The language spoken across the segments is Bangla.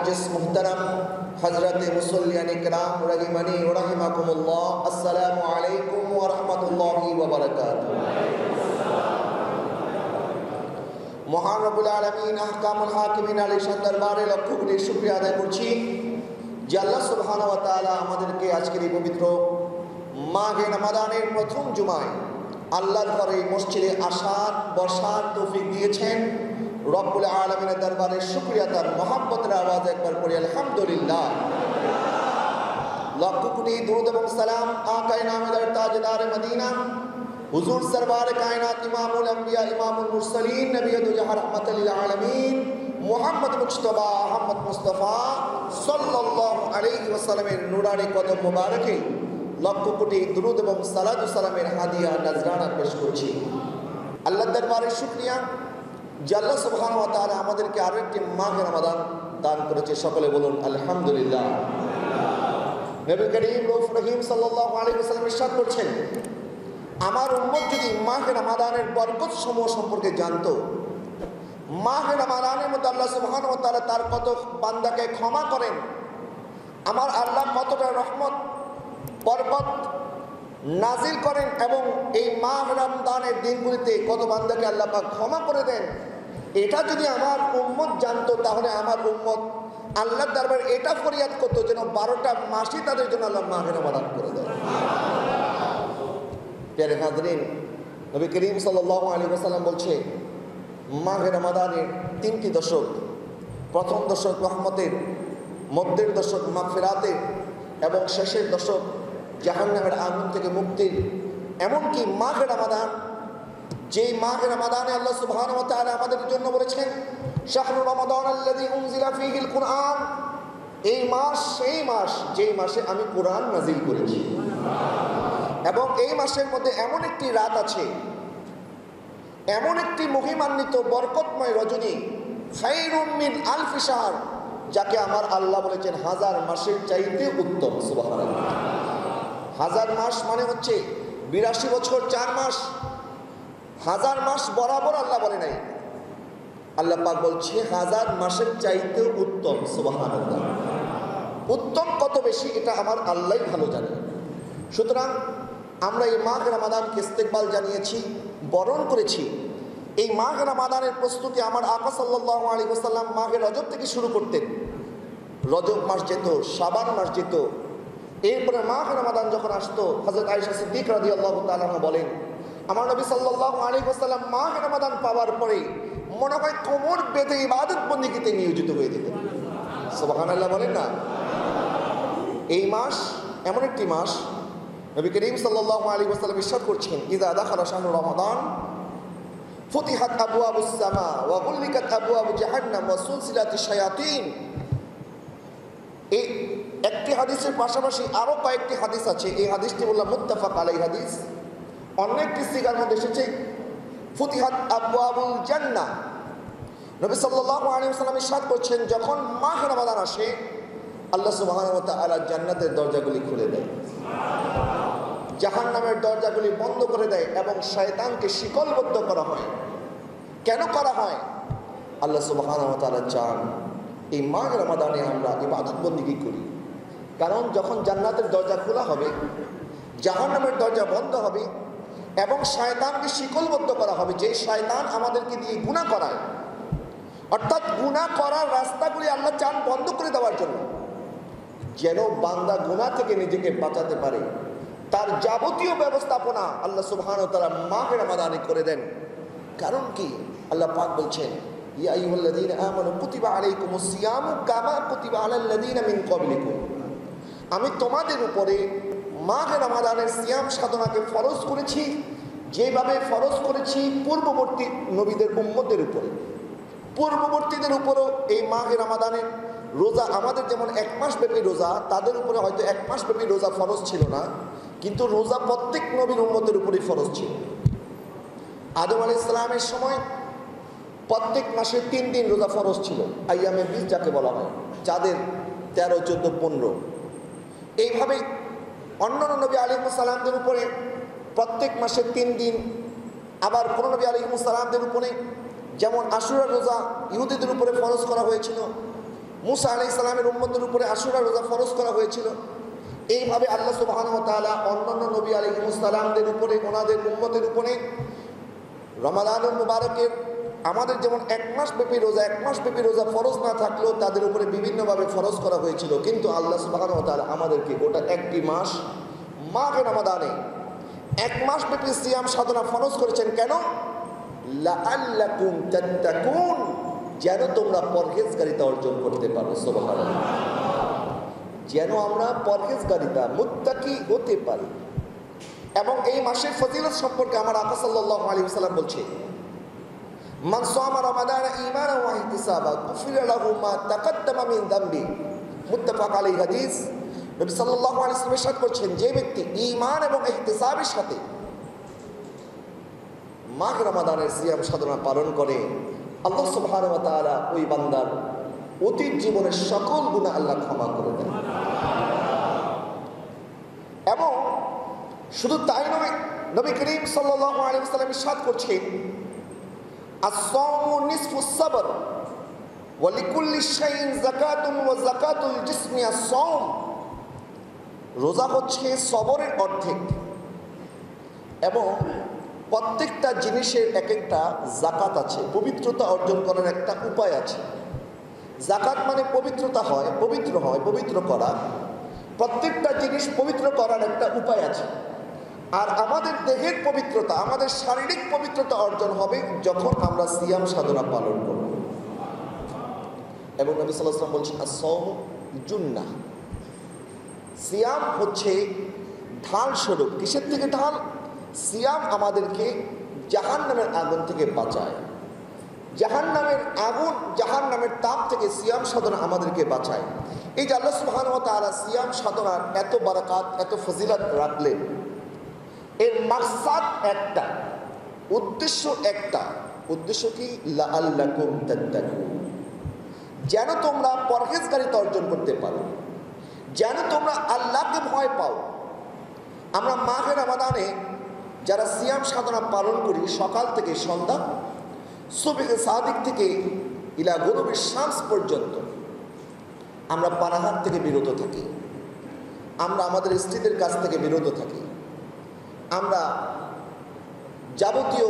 मुअज्जिज़ मुहतरम हज़रत मुसल्लियान इकराम रहिमनी व रहिमकुमुल्लाह, अस्सलामु अलैकुम व रहमतुल्लाहि व बरकातुहू। মহান রব্বুল আলামিন আহকামুল হাকিমিন আলিশান দরবারে লক্ষ কোটি শুকরিয়া আদায় করছি যে আল্লাহ সুবহানাহু ওয়া তাআলা আমাদেরকে আজকের এই পবিত্র মাহে রমাদানের প্রথম জুমায় আল্লাহর ঘরে মসজিদে আসার বসার তৌফিক দিয়েছেন। রব্বুল আলামিনের দরবারে শুকরিয়া, তার মহব্বতের আওয়াজ একবার পড়ি আলহামদুলিল্লাহ। লক্ষ কোটি দুরূদ এবং সালাম আকায়ে নামদার তাজদার মদিনা हुजूर सरवार कायनात इमामुल अंबिया इमामुल मुरसलीन नबी दो जहां रहमतुल लिल आलमीन मुहम्मद मुस्तफा अहमद मुस्तफा सल्लल्लाहु अलैहि वसल्लमेर नूरानी कदम मुबारके लक्ष कोटी दुरूद एवं सालात व सालामेर हादिया नजराना पेश करছি। আল্লাহর দরবারে শুকরিয়া যে আল্লাহ সুবহানাহু ওয়া তাআলা আমাদেরকে আরো একটি মাহে রমাদান দান করেছে। সকলে বলুন আলহামদুলিল্লাহ। নবী করিম রউফ রহিম সাল্লাল্লাহু আলাইহি ওয়াসাল্লাম ইরশাদ করছেন, আমার উম্মত যদি মাহে রমাদানের বরকত সমূহ সম্পর্কে জানতো, মাহে রমাদানের মধ্যে আল্লাহ সুবহানাহু ওয়া তাআলা তার কত বান্দাকে ক্ষমা করেন, আমার আল্লাহ কতটা রহমত বরকত নাজিল করেন এবং এই মাহে রমজানের দিনগুলিতে কত বান্দাকে আল্লাহ পাক ক্ষমা করে দেন, এটা যদি আমার উম্মত জানতো তাহলে আমার উম্মত আল্লাহর দরবারে এটা ফরিয়াদ করতো যেন 12টা মাসই তাদের জন্য আল্লাহ মাহে রমাদান করে দেন। প্যারে হাজরিন, নবী করিম সাল্লাল্লাহু আলাইহি ওয়াসাল্লাম বলছে মাহে রমাদানের 3টি দশক, প্রথম দশক রহমতের, মধ্যের দশক মাগফিরাতের এবং শেষের দশক জাহান্নামের আগুন থেকে মুক্তির। এমনকি মাহে রমাদান, যেই মাহে রমাদানে আল্লাহ সুবহানাহু ওয়া তাআলা আমাদের জন্য বলেছেন শাহরু রমাদান আল্লাযী উনজিলা ফীহিল কুরআন, এই মাস সেই মাস যেই মাসে আমি কোরআন নাজিল করেছি। এবং এই মাসের মধ্যে এমন একটি রাত আছে, এমন একটি মহিমান্বিত বরকতময় রজনী, খায়রুম মিন আলফি শাহর, যাকে আমার আল্লাহ বলেছেন 1000 মাসের চাইতে উত্তম। সুবহানাল্লাহ। 1000 মাস মানে হচ্ছে 82 বছর 4 মাস। 1000 মাস বরাবর আল্লাহ বলে নাই, আল্লাহ পাক বলছে 1000 মাসের চাইতে উত্তম। সুবহানাল্লাহ। উত্তম কত বেশি এটা আমার আল্লাহই ভালো জানে। সুতরাং আমরা এই মাহে রমাদানকে ইস্তেকবাল জানিয়েছি, বরণ করেছি। এই মাহে রমাদানের প্রস্তুতি আমার আকা সাল্লাল্লাহু আলাইহি ওয়াসাল্লাম মাহে রজব থেকে শুরু করতেন। রজব মাস যেত, শাবান মাস যেত, এরপরে মাহে রমাদান যখন আসতো, হযরত আয়েশা সিদ্দিক রাদিয়াল্লাহু তাআলা আনহা বলেন, আমার নবী সাল্লাল্লাহু আলাইহি ওয়াসাল্লাম মাহে রমাদান পাওয়ার পরে মনে হয় কোমর বেঁধে ইবাদত বন্দেগীতে নিয়োজিত হয়ে যেতেন। সুবহানাল্লাহ বলেন না। এই মাস এমন একটি মাস, নবী করিম সাল্লাল্লাহু আলাইহি ওয়াসাল্লাম ইরশাদ করছেন, ইযা দাখালা শাহরু রমাদান ফুতিহাত আবওয়াবুস সামা ওয়া গুল্লিকাত আবওয়াবু জাহান্নাম ওয়া সুলসিলাতিশ শায়াতিন। এই একটি হাদিসের পাশাপাশি আরো কয়েকটি হাদিস আছে। এই হাদিসটি বললাম মুত্তাফাক আলাইহি হাদিস। অন্য একটি সিগার মধ্যে এসেছে ফুতিহাত আবওয়াবুল জান্নাহ। নবী সাল্লাল্লাহু আলাইহি ওয়াসাল্লাম ইরশাদ করছেন, যখন মাহে রমাদান আসে আল্লাহ সুবহানাহু ওয়া তাআলা জান্নাতের দরজাগুলি খুলে দেয়, জাহান্নামের দরজাগুলি বন্ধ করে দেয় এবং শয়তানকে শিকলবদ্ধ করা হয়। কেন করা হয়? আল্লাহ সুবহানাহু ওয়া তাআলা চান এই মাহে রমাদানে আমরা ইবাদত বন্দেগী করি। কারণ যখন জান্নাতের দরজা খোলা হবে, জাহান্নামের দরজা বন্ধ হবে এবং শয়তানকে শিকলবদ্ধ করা হবে, যে শয়তান আমাদেরকে দিয়ে গুনাহ করায়, অর্থাৎ গুনাহ করার রাস্তাগুলি আল্লাহ চান বন্ধ করে দেওয়ার জন্য, যেন বান্দা গুনাহ থেকে নিজেকে বাঁচাতে পারে। তার যাবতীয় ব্যবস্থাপনা আল্লাহ সুবহানাহু ওয়া তাআলা মাহে রমাদানে করে দেন। কারণ কি? আল্লাহ পাক বলছেন, ইয়া আইয়ুহাল্লাযীনা আমানু কুতিবা আলাইকুমুস সিয়ামু কামা কুতিবা আলাল্লাযীনা মিন ক্বাবলিকুম, আমি তোমাদের উপরে মাহে রমাদানের সিয়াম সাধনাকে ফরজ করেছি যেভাবে ফরজ করেছি পূর্ববর্তী নবীদের উম্মতের উপরে। পূর্ববর্তীদের উপরও এই মাহে রমাদানের রোজা, আমাদের যেমন 1 মাস ব্যাপী রোজা, তাদের উপরে হয়তো 1 মাস ব্যাপী রোজা ফরজ ছিল না, কিন্তু রোজা প্রত্যেক নবীর উম্মতের উপরেই ফরজ ছিল। আদম আলাইহিস সালামের সময় প্রত্যেক মাসে 3 দিন রোজা ফরজ ছিল, আইয়ামে বীজ যাকে বলা হয়, যাদের 13, 14, 15। এইভাবে অন্যান্য নবী আলাইহিস সালামদের উপরে প্রত্যেক মাসে 3 দিন, আবার কোন নবী আলাইহিস সালামদের উপরে যেমন আশুরা রোজা ইহুদিদের উপরে ফরজ করা হয়েছিল, মুসা আলাইহিস সালামের উম্মতের উপরে আশুরা রোজা ফরজ করা হয়েছিল। এইভাবে আল্লাহ সুবহানাহু ওয়া তাআলা অন্যান্য নবী আলাইহিস সালামদের উপরে, ওনাদের উম্মতের উপরে রমাদানুল মুবারকের আমাদের যেমন এক মাস ব্যাপী রোজা ফরজ না থাকলেও তাদের উপরে বিভিন্নভাবে ফরজ করা হয়েছিল, কিন্তু আল্লাহ সুবহানাহু ওয়া তাআলা আমাদেরকে ওটা একটি মাস মাহে রমাদানে এক মাস ব্যাপী সিয়াম সাধনা ফরজ করেছেন। কেন? লাআল্লাকুম তাত্তাকুন, যেন তোমরা পরহেজগারিতা অর্জন করতে পারো। সুবহানাল্লাহ, যেন আমরা পরহেজগারিতা মুত্তাকি হতে পারি। এবং এই মাসের ফজিলত সম্পর্কে আমার আকা সাল্লাল্লাহু আলাইহি ওয়াসাল্লাম বলছে, মান সামা রমাদানা ঈমানান ওয়া ইহতিসাবান গুফিরা লাহু মা তাকাদ্দামা মিন যামবি। মুত্তাফাক আলাইহি হাদিস। নবী সাল্লাল্লাহু আলাইহি ওয়াসাল্লাম ইরশাদ করছেন, যে ব্যক্তি ঈমান এবং ইহতিসাবের সাথে মাহ রমাদানের সিয়াম সাধনা পালন করে, আল্লাহ সুবহানাহু ওয়া তাআলা ওই বান্দার অতীত জীবনের সকল গুনাহ আল্লাহ ক্ষমা করে দেন। এবং শুধু তাই নয়, নবী করিম সাল্লাল্লাহু আলাইহি ওয়াসাল্লাম ইরশাদ করছেন, আস-সাওমু নিসফুস সাবর ওয়া লিকুল্লি শাইইন যাকাতুন ওয়া যাকাতুল জিসমি আস-সাওম। রোজা হচ্ছে সবরের অর্ধেক এবং প্রত্যেকটা জিনিসের এক একটা যাকাত আছে, পবিত্রতা অর্জন করার একটা উপায় আছে। যাকাত মানে পবিত্রতা হয়, পবিত্র করা। প্রত্যেকটা জিনিস পবিত্র করার একটা উপায় আছে। আর আমাদের দেহের পবিত্রতা, আমাদের শারীরিক পবিত্রতা অর্জন হবে যখন আমরা সিয়াম সাধনা পালন করব। এবং নবী সাল্লাল্লাহু আলাইহি ওয়াসাল্লাম বলছেন, আস-সাওমু জুন্নাহ। সিয়াম হচ্ছে ঢাল স্বরূপ। কিসের থেকে ঢাল? সিয়াম আমাদেরকে জাহান্নামের আগুন থেকে বাঁচায়। জাহান্নামের আগুন, জাহান্নামের তাপ থেকে সিয়াম সাধনা আমাদেরকে বাঁচায়। এই যে আল্লাহ সুবহানাহু ওয়া তাআলা সিয়াম সাধনার এত বারাকাত, এত ফজিলত রাখলেন, এর মাকসাদ একটা, উদ্দেশ্য একটা। উদ্দেশ্য কি? লাআল্লাকুম তাত্তাকুন, যেন তোমরা পরহেজগারিতা অর্জন করতে পারো, যেন তোমরা আল্লাহকে ভয় পাও। আমরা মাহে রমাদানে যারা সিয়াম সাধনা পালন করি, সকাল থেকে সন্ধ্যা, সুবহে সাদিক থেকে ইলা গুরুবিশ শামস পর্যন্ত আমরা পানাহার থেকে বিরত থাকি, আমরা আমাদের স্ত্রীদের কাছ থেকে বিরত থাকি, আমরা যাবতীয়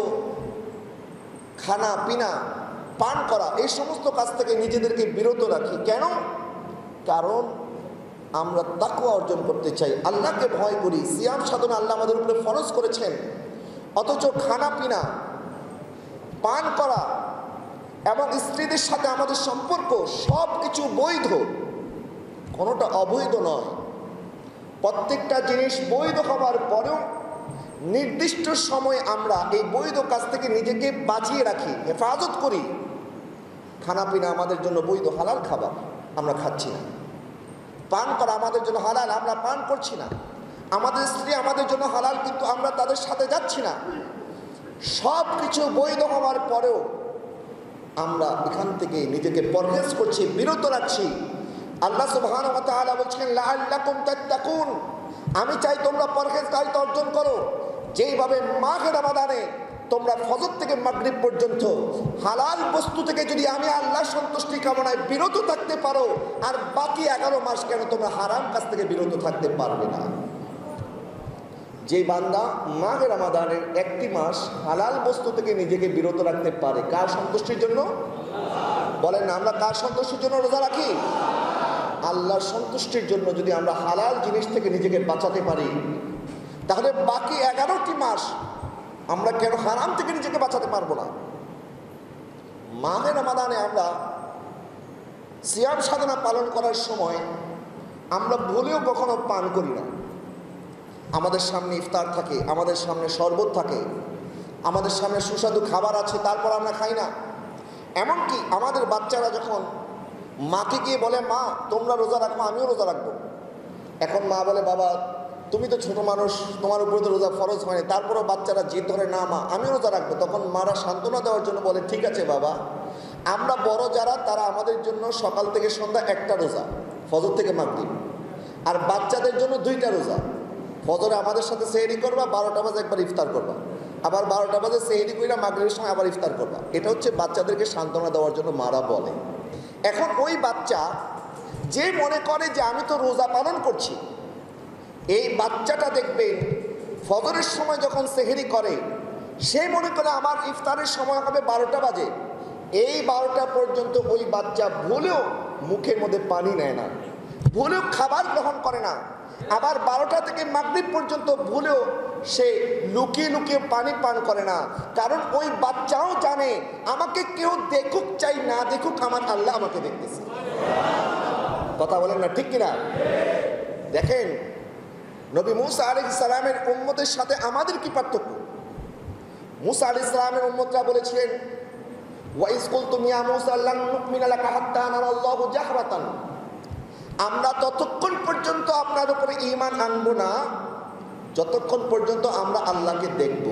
খানা পিনা পান করা এই সমস্ত কাজ থেকে নিজেদেরকে বিরত রাখি। কেন? কারণ আমরা তাকওয়া অর্জন করতে চাই, আল্লাহকে ভয় করি। সিয়াম সাধনা আল্লাহ আমাদের উপরে ফরজ করেছেন, অথচ খানা পিনা পান করা এবং স্ত্রীদের সাথে আমাদের সম্পর্ক সব কিছু বৈধ, কোনোটা অবৈধ নয়। প্রত্যেকটা জিনিস বৈধ হবার পরেও নির্দিষ্ট সময় আমরা এই বৈধ কাজ থেকে নিজেকে বাঁচিয়ে রাখি, হেফাজত করি। খানা পিনা আমাদের জন্য বৈধ, হালাল খাবার, আমরা খাচ্ছি না। পান করা আমাদের জন্য হালাল, আমরা পান করছি না। আমাদের স্ত্রী আমাদের জন্য হালাল, কিন্তু আমরা তাদের সাথে যাচ্ছি না। সব কিছু বৈধ হওয়ার পরেও আমরা এখান থেকে নিজেকে পরহেজ করছি, বিরত রাখছি। আল্লাহ সুবহানাহু ওয়া তাআলা বলছেন, লাআল্লাকুম তাত্তাকুন, আমি চাই তোমরা পরহেজগারিতা অর্জন করো। যেইভাবে মাহে রমাদানে তোমরা ফজর থেকে মাগরিব পর্যন্ত হালাল বস্তু থেকে যদি আমি আল্লাহ সন্তুষ্টি কামনায় বিরত থাকতে পারো, আর বাকি 11 মাস কেন তোমরা হারাম কাজ থেকে বিরত থাকতে পারবে না? যে বান্দা মাহে রমাদানের একটি মাস হালাল বস্তু থেকে নিজেকে বিরত রাখতে পারে, কার সন্তুষ্টির জন্য? বলেন না, আমরা কার সন্তুষ্টির জন্য রোজা রাখি? আল্লাহর সন্তুষ্টির জন্য। যদি আমরা হালাল জিনিস থেকে নিজেকে বাঁচাতে পারি, তাহলে বাকি 11টি মাস আমরা কেন হারাম থেকে নিজেকে বাঁচাতে পারবো না? মাহে রমাদানে আমরা সিয়াম সাধনা পালন করার সময় আমরা ভুলেও কখনো পান করি না। আমাদের সামনে ইফতার থাকে, আমাদের সামনে শরবত থাকে, আমাদের সামনে সুস্বাদু খাবার আছে, তারপর আমরা খাই না। এমনকি আমাদের বাচ্চারা যখন মাকে গিয়ে বলে, মা তোমরা রোজা রাখো, আমিও রোজা রাখবো, এখন মা বলে, বাবা তুমি তো ছোট মানুষ, তোমার উপরে তো রোজা ফরজ হয়নি, তারপরও বাচ্চারা জিদ ধরে, না মা আমিও রোজা রাখবো। তখন মারা সান্ত্বনা দেওয়ার জন্য বলে, ঠিক আছে বাবা, আমরা বড় যারা তারা আমাদের জন্য সকাল থেকে সন্ধ্যা একটা রোজা, ফজর থেকে মাগরিব, আর বাচ্চাদের জন্য 2টা রোজা। ফজরে আমাদের সাথে সেহরি করবা, 12টা বাজে একবার ইফতার করবা, আবার 12টা বাজে সেহরি কইরা মাগরিবের সময় আবার ইফতার করবা। এটা হচ্ছে বাচ্চাদেরকে সান্ত্বনা দেওয়ার জন্য মারা বলে। এখন ওই বাচ্চা যে মনে করে যে আমি তো রোজা পালন করছি, এই বাচ্চাটা দেখবেন ফজরের সময় যখন সেহরি করে সে মনে করে আমার ইফতারের সময় হবে 12টা বাজে, এই 12টা পর্যন্ত ওই বাচ্চা ভুলেও মুখের মধ্যে পানি নেয় না, ভুলেও খাবার গ্রহণ করে না। আবার 12টা থেকে মাগরিব পর্যন্ত ভুলেও সে লুকিয়ে লুকিয়ে পানি পান করে না, কারণ ওই বাচ্চাও জানে আমাকে কেউ দেখুক চাই না দেখুক, আমার আল্লাহ আমাকে দেখতেছে। কথা বলেন না ঠিক কিনা? দেখেন নবী মুসা আলাইহিস সালামের উম্মতের সাথে আমাদের কি পার্থক্য? মুসা আলাইহিস সালামের উম্মতরা বলেছিলেন, ওয়াইজ কুলতুম ইয়া মুসা লান নুমিনা লাকা হাত্তা নারাল্লাহু জাহরাতান, আমরা ততক্ষণ পর্যন্ত আপনার উপরে ঈমান আনবো না যতক্ষণ পর্যন্ত আমরা আল্লাহকে দেখব।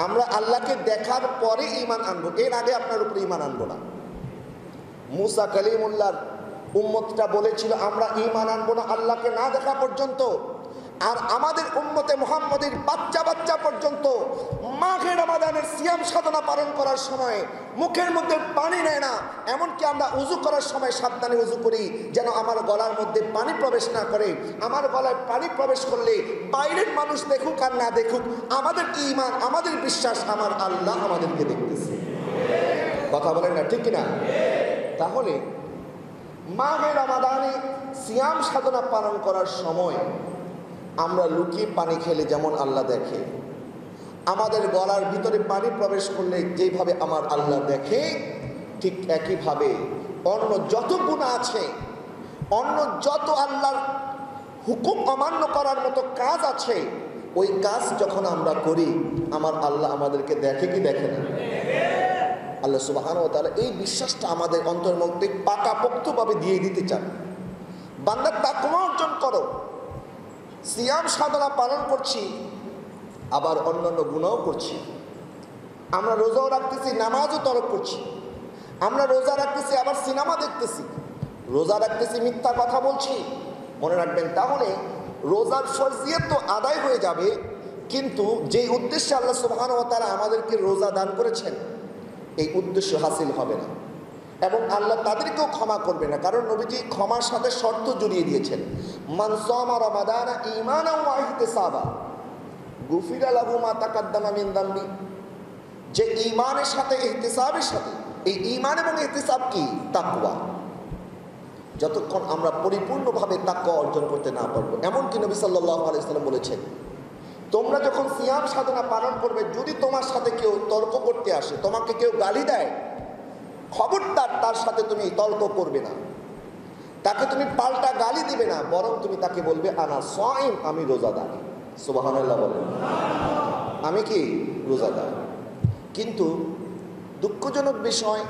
আমরা আল্লাহকে দেখার পরে ঈমান আনবো, এর আগে আপনার উপরে ঈমান আনবো না। মুসা কালিমুল্লাহর উম্মতটা বলেছিল আমরা ঈমান আনবো না আল্লাহকে না দেখা পর্যন্ত। আর আমাদের উম্মতে মুহাম্মদের বাচ্চা বাচ্চা পর্যন্ত মাঘে রমাদানের সিয়াম সাধনা পালন করার সময় মুখের মধ্যে পানি নেয় না, এমনকি আমরা উযু করার সময় সাবধানে উযু করি যেন আমার গলার মধ্যে পানি প্রবেশ না করে। আমার গলায় পানি প্রবেশ করলে বাইরের মানুষ দেখুক আর না দেখুক, আমাদের ঈমান, আমাদের বিশ্বাস আমার আল্লাহ আমাদেরকে দেখতেছে। কথা বলেন না ঠিক কিনা? তাহলে মাঘে রমাদানে সিয়াম সাধনা পালন করার সময় আমরা লুকিয়ে পানি খেলে যেমন আল্লাহ দেখে, আমাদের গলার ভিতরে পানি প্রবেশ করলে যেভাবে আমার আল্লাহ দেখে, ঠিক একইভাবে অন্য যত গুনাহ আছে, অন্য যত আল্লাহর হুকুম অমান্য করার মতো কাজ আছে, ওই কাজ যখন আমরা করি আমার আল্লাহ আমাদেরকে দেখে কি দেখে না? আল্লাহ সুবহানাহু ওয়া তাআলা এই বিশ্বাসটা আমাদের অন্তরের মধ্যে পাকাপোক্তভাবে দিয়ে দিতে চান। বান্দা তাকওয়া অর্জন করো, সিয়াম সাধনা পালন করছি আবার অন্যান্য গুনাহও করছি, আমরা রোজাও রাখতেছি নামাজও তরক করছি, আমরা রোজা রাখতেছি আবার সিনেমা দেখতেছি, রোজা রাখতেছি মিথ্যা কথা বলছি। মনে রাখবেন তাহলে রোজার ফরজিয়ত তো আদায় হয়ে যাবে, কিন্তু যেই উদ্দেশ্যে আল্লাহ সুবহানাহু ওয়া তাআলা আমাদেরকে রোজা দান করেছেন এই উদ্দেশ্য হাসিল হবে না, এবং আল্লাহ তাদেরকেও ক্ষমা করবে না, কারণ নবীজি ক্ষমার সাথে শর্ত জড়িয়ে দিয়েছেন। মান সামা রমাদানা ঈমানান ওয়া ইহতিসাবা গুফিরা লাহু মা তাকাদ্দামা মিন যামবি, যে ঈমানের সাথে ইহতিসাবের সাথে, এই ঈমান এবং ইহতিসাব কি? তাকওয়া। যতক্ষণ আমরা পরিপূর্ণভাবে তাকওয়া অর্জন করতে না পারবো, এমনকি নবী সাল্লাল্লাহু আলাইহি ওয়াসাল্লাম বলেছেন তোমরা যখন সিয়াম সাধনা পালন করবে, যদি তোমার সাথে কেউ তর্ক করতে আসে, তোমাকে কেউ গালি দেয়, খবরদার তার সাথে তুমি তর্ক করবে না, তাকে তুমি পাল্টা গালি দিবে না, বরং তুমি তাকে বলবে আনা সাইম, আমি রোজাদার। সুবহানাল্লাহ বলেন, আমি কি রোজাদার। কিন্তু দুঃখজনক বিষয়,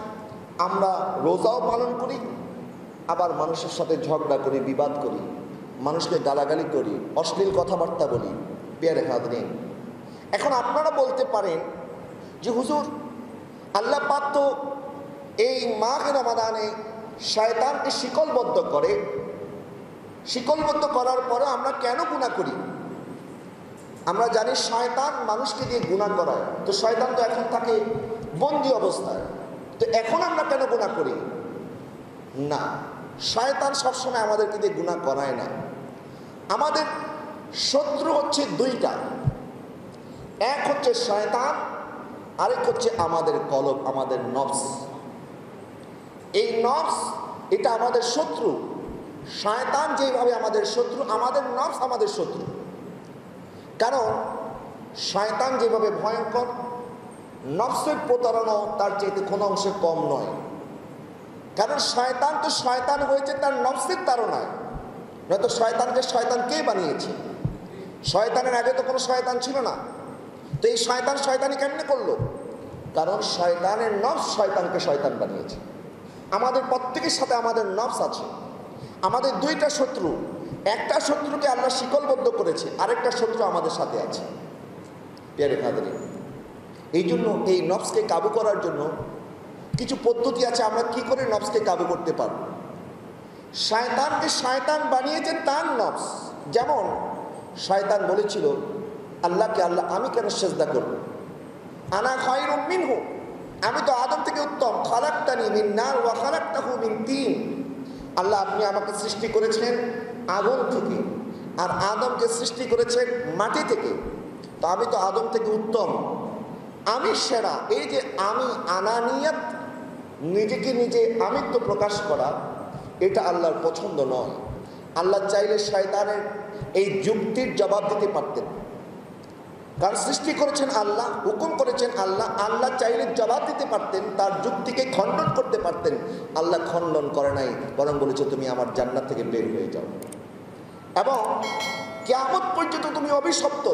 আমরা রোজাও পালন করি আবার মানুষের সাথে ঝগড়া করি, বিবাদ করি, মানুষকে গালাগালি করি, অশ্লীল কথাবার্তা বলি। পেয়ারে হাজরিন, এখন আপনারা বলতে পারেন যে হুজুর আল্লাহ পাক তো এই মাঘে রমাদানে শয়তানকে শিকলবদ্ধ করে, শিকলবদ্ধ করার পরে আমরা কেন গুনাহ করি? আমরা জানি শয়তান মানুষকে দিয়ে গুনাহ করায়, তো শয়তান তো এখন থাকে বন্দি অবস্থায়, তো এখন আমরা কেন গুনাহ করি? না, শয়তান সবসময় আমাদেরকে দিয়ে গুনাহ করায় না। আমাদের শত্রু হচ্ছে দুইটা, এক হচ্ছে শয়তান, আরেক হচ্ছে আমাদের কলব, আমাদের নফস। এই নফস এটা আমাদের শত্রু। শয়তান যেভাবে আমাদের শত্রু, আমাদের নফস আমাদের শত্রু। কারণ শয়তান যেভাবে ভয়ঙ্কর, নফসের প্রতারণাও তার চাইতে কোনো অংশে কম নয়। কারণ শয়তান তো শয়তান হয়েছে তার নফসের তাড়নায়, নয়তো শয়তানকে শয়তান কে বানিয়েছে? শয়তানের আগে তো কোনো শয়তান ছিল না, তো এই শয়তান শয়তানি কেমনে করলো? কারণ শয়তানের নফস শয়তানকে শয়তান বানিয়েছে। আমাদের প্রত্যেকের সাথে আমাদের নফস আছে, আমাদের দুইটা শত্রু। একটা শত্রুকে আল্লাহ শিকলবদ্ধ করেছে, আরেকটা শত্রু আমাদের সাথে আছে। প্রিয় হাজরিন, এই জন্য এই নফসকে কাবু করার জন্য কিছু পদ্ধতি আছে। আমরা কি করে নফসকে কাবু করতে পারব? শয়তানকে শয়তান বানিয়েছে তার নফস। যেমন শয়তান বলেছিল আল্লাহকে, আল্লাহ আমি কেন সেজদা করব? আনা খায়রুম মিনহু, আমি তো আদম থেকে উত্তম। খালাকতানি মিন নার ওয়া খালাকতাহু মিন তিন। আল্লাহ আপনি আমাকে সৃষ্টি করেছেন আগুন থেকে, আর আদমকে সৃষ্টি করেছেন মাটি থেকে। তো আমি তো আদম থেকে উত্তম, আমি সেরা। এই যে আমি আনানিয়াত, নিজেকে নিজে আমিত্ব প্রকাশ করা, এটা আল্লাহর পছন্দ নয়। আল্লাহ চাইলে শয়তানের এই যুক্তির জবাব দিতে পারতেন, কারণ সৃষ্টি করেছেন আল্লাহ, হুকুম করেছেন আল্লাহ। আল্লাহ চাইলে জবাব দিতে পারতেন, তার যুক্তিকে খণ্ডন করতে পারতেন। আল্লাহ খণ্ডন করে নাই, বরং বলেছে তুমি আমার জান্নাত থেকে বের হয়ে যাও এবং কিয়ামত পর্যন্ত তুমি অভিশপ্ত,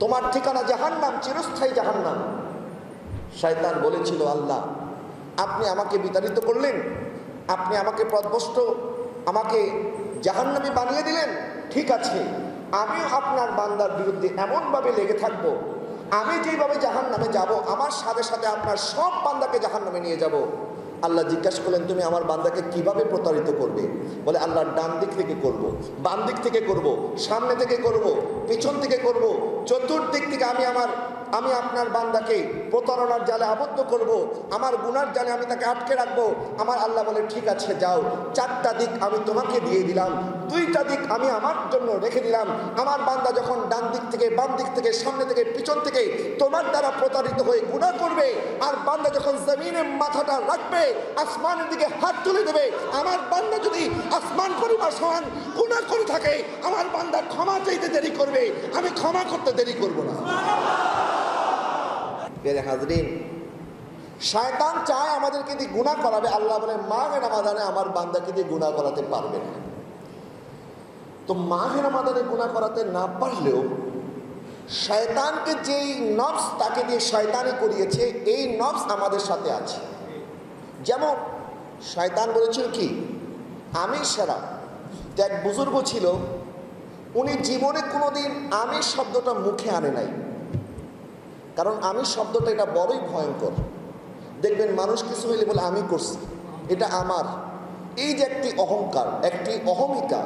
তোমার ঠিকানা জাহান্নাম, চিরস্থায়ী জাহান্নাম। শয়তান বলেছিল আল্লাহ আপনি আমাকে বিতাড়িত করলেন, আপনি আমাকে পথভ্রষ্ট, আমাকে জাহান্নামী বানিয়ে দিলেন, ঠিক আছে আমিও আপনার বান্দার বিরুদ্ধে এমনভাবে লেগে থাকব, আমি যেইভাবে জাহান্নামে যাব আমার সাথে সাথে আপনার সব বান্দাকে জাহান্নামে নিয়ে যাব। আল্লাহ জিজ্ঞাসা করলেন তুমি আমার বান্দাকে কিভাবে প্রতারিত করবে? বলে আল্লাহর ডান দিক থেকে করব, বাম দিক থেকে করব, সামনে থেকে করব, পিছন থেকে করব, চতুর্দিক থেকে আমি আপনার বান্দাকে প্রতারণার জালে আবদ্ধ করব, আমার গুনার জালে আমি তাকে আটকে রাখবো। আমার আল্লাহ বলে ঠিক আছে যাও, চারটা দিক আমি তোমাকে দিয়ে দিলাম, দুইটা দিক আমি আমার জন্য রেখে দিলাম। আমার বান্দা যখন ডান দিক থেকে, বাম দিক থেকে, সামনে থেকে, পিছন থেকে তোমার দ্বারা প্রতারিত হয়ে গুনাহ করবে, আর বান্দা যখন জমিনে মাথাটা রাখবে, আসমানের দিকে হাত তুলে দেবে, আমার বান্দা যদি আসমান পরিমাণ সমান গুনাহ করে থাকে, আমার বান্দা ক্ষমা চাইতে দেরি করবে, আমি ক্ষমা করতে দেরি করব না। প্রিয় হাজরিন, শয়তান চায় আমাদেরকে দিয়ে গুনাহ করাবে। আল্লাহ বলে মাহে রমাদানে আমার বান্দাকে দিয়ে গুনাহ করাতে পারবে না। তো মাহে রমাদানে গুনাহ করাতে না পারলেও শয়তানকে যেই নফস তাকে দিয়ে শয়তানি করিয়েছে, এই নফস আমাদের সাথে আছে। যেমন শয়তান বলেছিল কি আমি সেরা। তো এক বুজুর্গ ছিল, উনি জীবনে কোনোদিন আমি শব্দটা মুখে আনে নাই, কারণ আমি শব্দটা এটা বড়ই ভয়ঙ্কর। দেখবেন মানুষ কিছু হইলে বলে আমি করছি, এটা আমার। এই যে একটি অহংকার, একটি অহমিকা,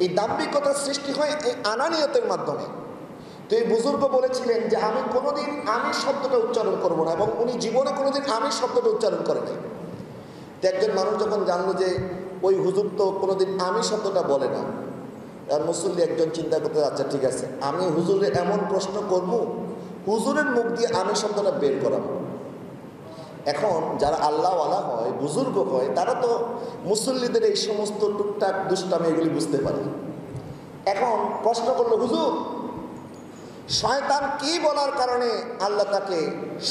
এই দাম্ভিকতার সৃষ্টি হয় এই আনানিয়তের মাধ্যমে। তো এই বুজুর্গ বলেছিলেন যে আমি কোনোদিন আমি শব্দটা উচ্চারণ করব না, এবং উনি জীবনে কোনোদিন আমি শব্দটা উচ্চারণ করে নাই। তো একজন মানুষ যখন জানলো যে ওই হুজুর তো কোনোদিন আমি শব্দটা বলে না, আর মুসল্লি একজন চিন্তা করতে আচ্ছা ঠিক আছে আমি হুজুরে এমন প্রশ্ন করব, হুজুরের মুখ দিয়ে আমি শব্দটা বের করাবো। এখন যারা আল্লাহওয়ালা হয়, বুজুর্গ হয়, তারা তো মুসল্লিদের এই সমস্ত টুকটাক দুষ্টামি এগুলি বুঝতে পারে। এখন প্রশ্ন করলো হুজুর শয়তান কি বলার কারণে আল্লাহ তাকে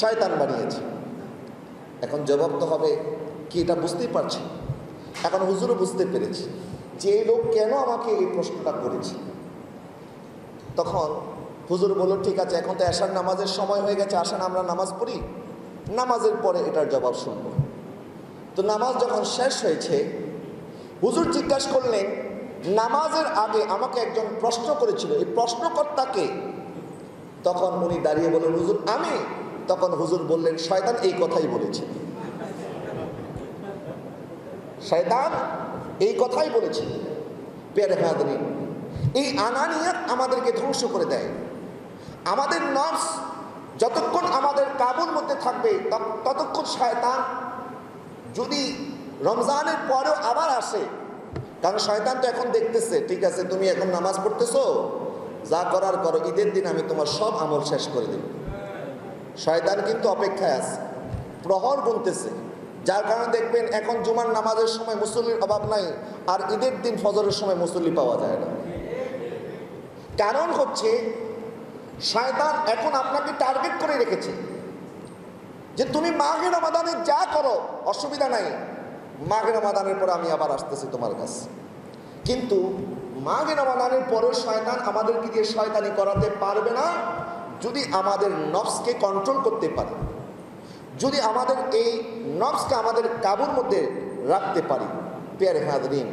শয়তান বানিয়েছে? এখন জবাব তো হবে কি এটা বুঝতেই পারছি। এখন হুজুরও বুঝতে পেরেছে যে এই লোক কেন আমাকে এই প্রশ্নটা করেছে। তখন হুজুর বলল ঠিক আছে এখন তো এশার নামাজের সময় হয়ে গেছে, আসেন আমরা নামাজ পড়ি, নামাজের পরে এটার জবাব শুনব। তো নামাজ যখন শেষ হয়েছে, হুজুর জিজ্ঞাসা করলেন নামাজের আগে আমাকে একজন প্রশ্ন করেছিল, এই প্রশ্নকর্তাকে? তখন উনি দাঁড়িয়ে বললেন হুজুর আমি। তখন হুজুর বললেন শয়তান এই কথাই বলেছে, শয়তান এই কথাই বলেছে। প্রিয় হাজরিন, এই আনানিয়াত আমাদেরকে ধ্বংস করে দেয়। আমাদের নফস যতক্ষণ আমাদের কাবুর মধ্যে থাকবে ততক্ষণ শয়তান যদি রমজানের পরেও আবার আসে, কারণ শয়তান তো এখন দেখতেছে ঠিক আছে তুমি এখন নামাজ পড়তেছো, যা করার করো, ঈদের দিন আমি তোমার সব আমল শেষ করে দেব। শয়তান কিন্তু অপেক্ষায় আছে, প্রহর গুনতেছে। যার কারণে দেখবেন এখন জুমার নামাজের সময় মুসল্লির অভাব নাই, আর ঈদের দিন ফজরের সময় মুসল্লি পাওয়া যায় না। কারণ হচ্ছে শয়তান এখন আপনাকে টার্গেট করে রেখেছে যে তুমি মাহে রমাদানে যা করো অসুবিধা নাই, মাহে রমাদানের পরে আমি আবার আসতেছি তোমার কাছে। কিন্তু মাহে রমাদানের পরেও শয়তান আমাদেরকে দিয়ে শয়তানি করাতে পারবে না যদি আমাদের নফসকে কন্ট্রোল করতে পারে, যদি আমাদের এই নফসকে আমাদের কাবুর মধ্যে রাখতে পারি। প্রিয় হাজরিন,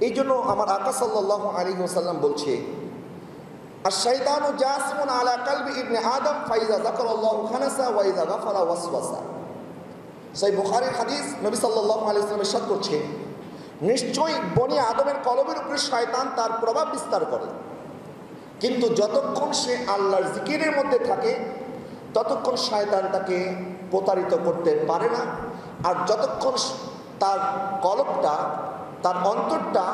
এই জন্য আমার আকা সাল্লাল্লাহু আলাইহি ওয়াসাল্লাম বলছে আশ-শাইতানু জাসিমুন আলা কলবি ইবনে আদম ফাইজা যাকারাল্লাহু খানাসা ওয়া ইযা গাফালা ওয়াসওয়াসা। সহিহ বুখারীর হাদিস, নবী সাল্লাল্লাহু আলাইহি ওয়াসাল্লাম ইরশাদ করছেন নিশ্চয়ই বনি আদমের কলবের উপরে শয়তান তার প্রভাব বিস্তার করে, কিন্তু যতক্ষণ সে আল্লাহর জিকিরের মধ্যে থাকে ততক্ষণ শয়তান তাকে প্রতারিত করতে পারে না। আর যতক্ষণ তার কলবটা, তার অন্তরটা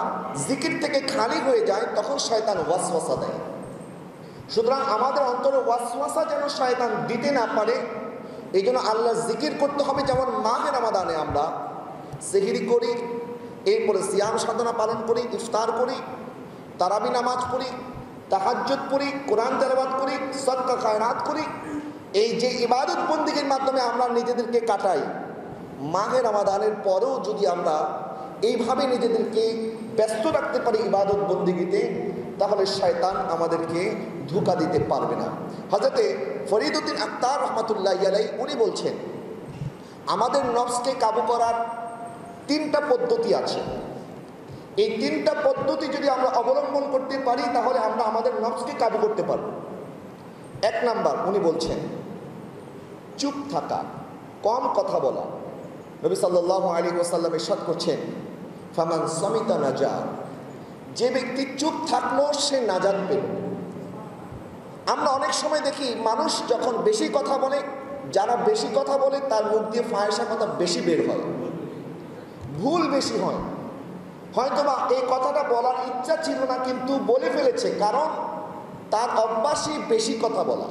জিকির থেকে খালি হয়ে যায়, তখন শয়তান ওয়াসওয়াসা দেয়। সুতরাং আমাদের অন্তরে ওয়াসওয়াসা যেন শয়তান দিতে না পারে, এই জন্য আল্লাহ জিকির করতে হবে। যেমন মাহে রমাদানে আমরা সেহরি করি, এরপরে সিয়াম সাধনা পালন করি, ইফতার করি, তারাবি নামাজ পড়ি, তাহাজ্জুদ পড়ি, কোরআন তেলাওয়াত করি, সদকা খায়রাত করি। এই যে ইবাদত বন্দিগির মাধ্যমে আমরা নিজেদেরকে কাটাই, মাহে রমাদানের পরেও যদি আমরা এইভাবে নিজেদেরকে ব্যস্ত রাখতে পারি ইবাদত বন্দিগিতে, তাহলে শয়তান আমাদেরকে ধোঁকা দিতে পারবে না। হযরতে ফরিদউদ্দিন আখতার রহমাতুল্লাহি আলাইহি উনি বলছেন, আমাদের নফসকে কাবু করার 3টা পদ্ধতি আছে। এই 3টা পদ্ধতি যদি আমরা অবলম্বন করতে পারি, তাহলে আমরা আমাদের নফসকে কাবু করতে পারব। 1 নাম্বার উনি বলছেন চুপ থাকা, কম কথা বলা। নবী সাল্লাল্লাহু আলাইহি ওয়াসাল্লাম ইরশাদ করছেন, ফামান সামিতা নাজা, যে ব্যক্তি চুপ থাকলো সে নাজাত পেল। আমরা অনেক সময় দেখি মানুষ যখন বেশি কথা বলে, যারা বেশি কথা বলে তার মুখ দিয়ে ফাহিশা কথা বেশি বের হয়, ভুল বেশি হয়। হয়তোবা এই কথাটা বলার ইচ্ছা ছিল না, কিন্তু বলে ফেলেছে, কারণ তার অভ্যাসই বেশি কথা বলা।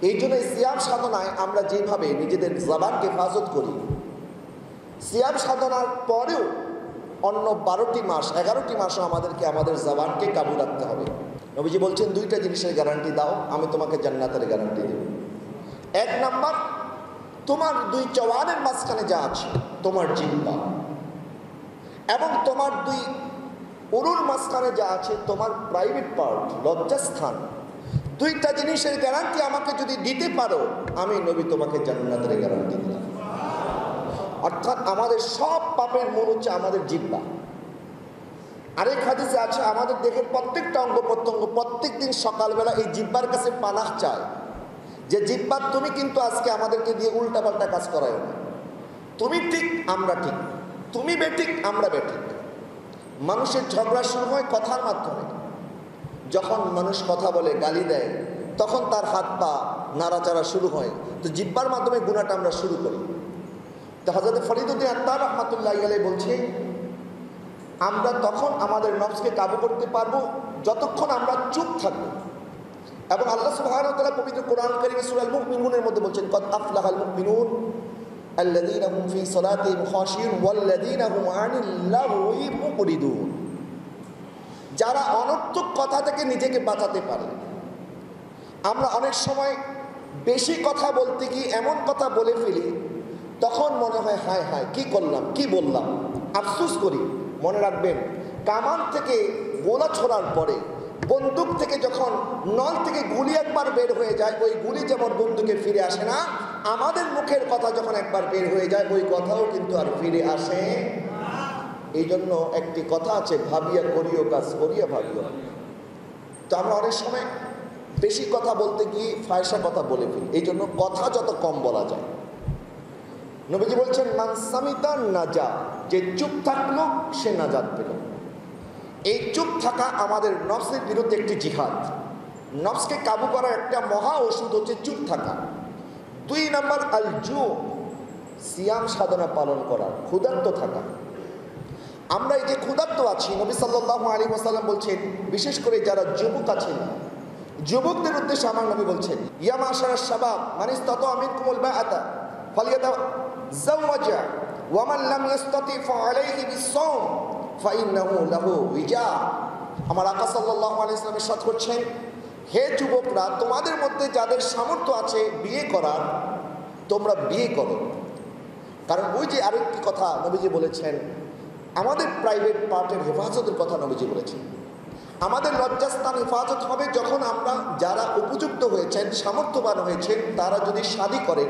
এই জন্য সিয়াম সাধনায় আমরা যেভাবে নিজেদের জবানকে হেফাজত করি, সিয়াম সাধনার পরেও অন্য 12টি মাস 11টি মাসও আমাদেরকে আমাদের জবানকে কাবু রাখতে হবে। নবীজি বলছেন 2টা জিনিসের গ্যারান্টি দাও, আমি তোমাকে জান্নাতের গ্যারান্টি দেব। 1 নাম্বার, তোমার 2 জওয়ানের মাঝখানে যা আছে, তোমার জিহ্বা, এবং তোমার 2 উরুর মাঝখানে যা আছে, তোমার প্রাইভেট পার্ট, লজ্জাস্থান, 2টা জিনিসের গ্যারান্টি আমাকে যদি দিতে পারো, আমি নবী তোমাকে জান্নাতের গ্যারান্টি দিলাম। অর্থাৎ আমাদের সব পাপের মূল হচ্ছে আমাদের জিহ্বা। আরেক হাদিসে আছে, আমাদের দেহের প্রত্যেকটা অঙ্গ প্রত্যঙ্গ প্রত্যেক দিন সকালবেলা এই জিহ্বার কাছে পানাহ চায়, যে জিহ্বা তুমি কিন্তু আজকে আমাদেরকে দিয়ে উল্টাপাল্টা কাজ করায় না, তুমি ঠিক আমরা ঠিক, তুমি বেঠিক আমরা বেঠিক। মানুষের ঝগড়া শুরু হয় কথার মাধ্যমে। যখন মানুষ কথা বলে, গালি দেয়, তখন তার হাত পা নাড়াচাড়া শুরু হয়, তো জিহ্বার মাধ্যমে গুনাহটা আমরা শুরু করি। তো হযরত ফরিদউদ্দিন আখতার রহমাতুল্লাহি আলাইহি বলছে, আমরা তখন আমাদের নফসকে কাবু করতে পারবো যতক্ষণ আমরা চুপ থাকবো। এবং আল্লাহ সুবহানাহু ওয়া তাআলা পবিত্র কোরআন কারীমে সূরা আল মুমিনুনের মধ্যে বলছেন, কদ আফলাহাল মুমিনুন আল্লাযীনা হুম ফী সালাতিহিম খাশিউন ওয়াল্লাযীনা হুম আনিল লাগwi মুরিদুন। যারা অনর্থক কথা থেকে নিজেকে বাঁচাতে পারে। আমরা অনেক সময় বেশি কথা বলতে গিয়ে এমন কথা বলে ফেলি, তখন মনে হয় হায় হায় কি করলাম, কি বললাম, আফসোস করি। মনে রাখবেন, কামান থেকে গোলা ছোড়ার পরে, বন্দুক থেকে যখন নল থেকে গুলি একবার বের হয়ে যায়, ওই গুলি যেমন বন্দুকে ফিরে আসে না, আমাদের মুখের কথা যখন একবার বের হয়ে যায়, ওই কথাও কিন্তু আর ফিরে আসে। এই জন্য একটি কথা আছে, ভাবিয়া করিও কাজ, করিয়া ভাবিও। তো আমরা অনেক সময় বেশি কথা বলতে গিয়ে ফায়সা কথা বলে ফেলি। এই জন্য কথা যত কম বলা যায়। নবীজি বলছেন, মান সামিতা নাজা, যে চুপ থাকলো সে নাজাত পেল। এই চুপ থাকা আমাদের নফসের বিরুদ্ধে একটি জিহাদ। নফসকে কাবু করার একটা মহা ওষুধ হচ্ছে চুপ থাকা। 2 নাম্বার আল জু, সিয়াম সাধনা পালন করা, ক্ষুধার্ত থাকা। আমরা এই যে ক্ষুধার্ত আছি, নবী সাল্লাল্লাহু আলাইহি ওয়াসাল্লাম বলছেন, বিশেষ করে যারা যুবক আছেন, যুবকদের উদ্দেশ্যে আমার নবী বলছেন, ইয়া মাশারাশ শাবাব মান ইসতাতা মিনকুমুল বাআতা ফালিয়াতাযাওয়াজা ওয়া মান লাম ইসতাতি ফাআলাইহি বিস-সাওম ফাইন্নাহু লাহু উইজা। আমার আকা সাল্লাল্লাহু আলাইহি ওয়াসাল্লাম ইরশাদ করছেন, হে যুবকরা, তোমাদের মধ্যে যাদের সামর্থ্য আছে বিয়ে করার, তোমরা বিয়ে করো। কারণ ওই যে আরেকটি কথা নবীজি বলেছেন, আমাদের প্রাইভেট পার্টের হেফাজতের কথা নবীজি বলেছেন। আমাদের লজ্জাস্থান হেফাজত হবে যখন আমরা, যারা উপযুক্ত হয়েছেন, সামর্থ্যবান হয়েছেন, তারা যদি শাদী করেন,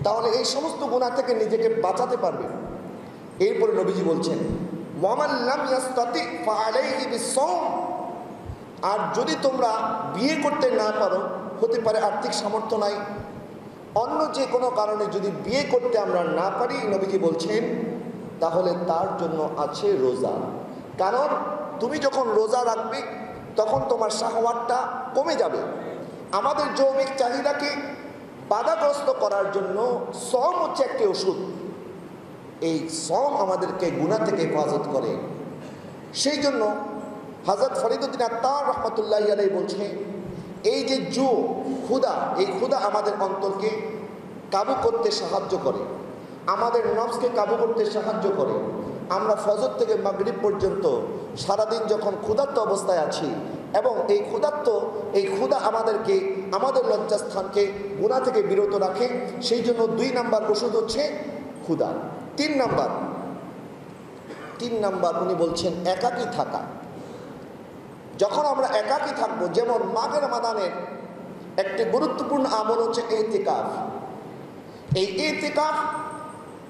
তাহলে এই সমস্ত গুনাহ থেকে নিজেকে বাঁচাতে পারবে। এরপরে নবীজি বলছেন, ওয়ামান লাম ইয়াস্তাতি ফাআলাইহি বিস-সাওম, আর যদি তোমরা বিয়ে করতে না পারো, হতে পারে আর্থিক সামর্থ্য নাই, অন্য যে কোনো কারণে যদি বিয়ে করতে আমরা না পারি, নবীজি বলছেন, তাহলে তার জন্য আছে রোজা। কারণ তুমি যখন রোজা রাখবে, তখন তোমার শাহওয়াতটা কমে যাবে। আমাদের যৌবিক চাহিদাকে বাধাগ্রস্ত করার জন্য সওম হচ্ছে একটি ওষুধ। এই সওম আমাদেরকে গুনাহ থেকে হেফাজত করে। সেই জন্য হযরত ফরিদউদ্দিন আত্তার রহমতুল্লাহি আলাইহি বলছে, এই যে ক্ষুধা, এই ক্ষুধা আমাদের অন্তরকে কাবু করতে সাহায্য করে, আমাদের নফসকে কাবু করতে সাহায্য করে। আমরা ফজর থেকে মাগরিব পর্যন্ত সারাদিন যখন ক্ষুধার্ত অবস্থায় আছি, এবং এই ক্ষুধা আমাদেরকে, আমাদের লজ্জাস্থানকে গুনাহ থেকে বিরত রাখে। সেই জন্য 2 নাম্বার ওষুধ হচ্ছে ক্ষুধা। 3 নাম্বার উনি বলছেন একাকী থাকা। যখন আমরা একাকী থাকবো, যেমন মাঘের রমাদানের একটি গুরুত্বপূর্ণ আমল হচ্ছে ইতিকাফ। এই ইতিকাফ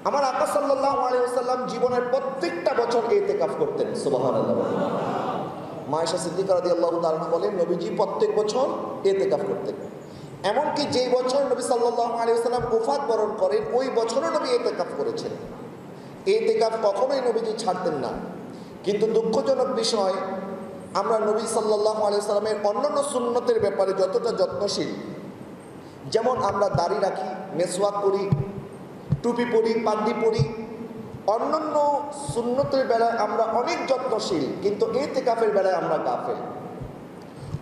আমার আকা সাল্লাল্লাহু আলাইহি ওয়াসাল্লাম জীবনের প্রত্যেকটা বছর ইতিকাফ করতেন। সুবহানাল্লাহ। মা আয়েশা সিদ্দিকা রাদিয়াল্লাহু তাআলা বলেন, নবীজি প্রত্যেক বছর ইতিকাফ করতেন। এমনকি যেই বছর নবী সাল্লাল্লাহু আলাইহি ওয়াসাল্লাম ওফাত বরণ করেন, ওই বছরও নবী ইতিকাফ করেছেন। ইতিকাফ কখনোই নবীজি ছাড়তেন না। কিন্তু দুঃখজনক বিষয়, আমরা নবী সাল্লাল্লাহু আলাইহি ওয়াসাল্লামের অন্যান্য সুন্নতের ব্যাপারে যতটা যত্নশীল, যেমন আমরা দাড়ি রাখি, মেসওয়াক করি, টুপি পরি, পাগড়ি পরি, অন্যান্য সুন্নতের বেলায় আমরা অনেক যত্নশীল, কিন্তু ইতিকাফের বেলায় আমরা গাফেল।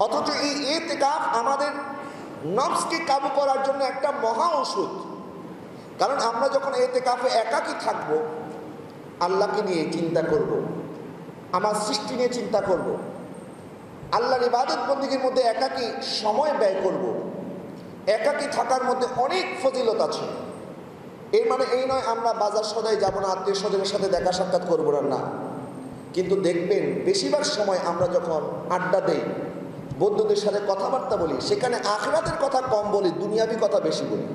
অথচ এই ইতিকাফ আমাদের নফসকে কাবু করার জন্য একটা মহা ওষুধ। কারণ আমরা যখন ইতিকাফে একাকী থাকব, আল্লাহকে নিয়ে চিন্তা করব, আমার সৃষ্টি নিয়ে চিন্তা করব, আল্লাহর ইবাদত বন্দেগীর মধ্যে একাকী সময় ব্যয় করব। একাকী থাকার মধ্যে অনেক ফজিলত আছে। এর মানে এই নয় আমরা বাজার সদাই যাব না, আত্মীয় স্বজনের সাথে দেখা সাক্ষাৎ করবো না। কিন্তু দেখবেন বেশিরভাগ সময় আমরা যখন আড্ডা দেই, বন্ধুদের সাথে কথাবার্তা বলি, সেখানে আখিরাতের কথা কম বলি, দুনিয়াবি কথা বেশি বলি,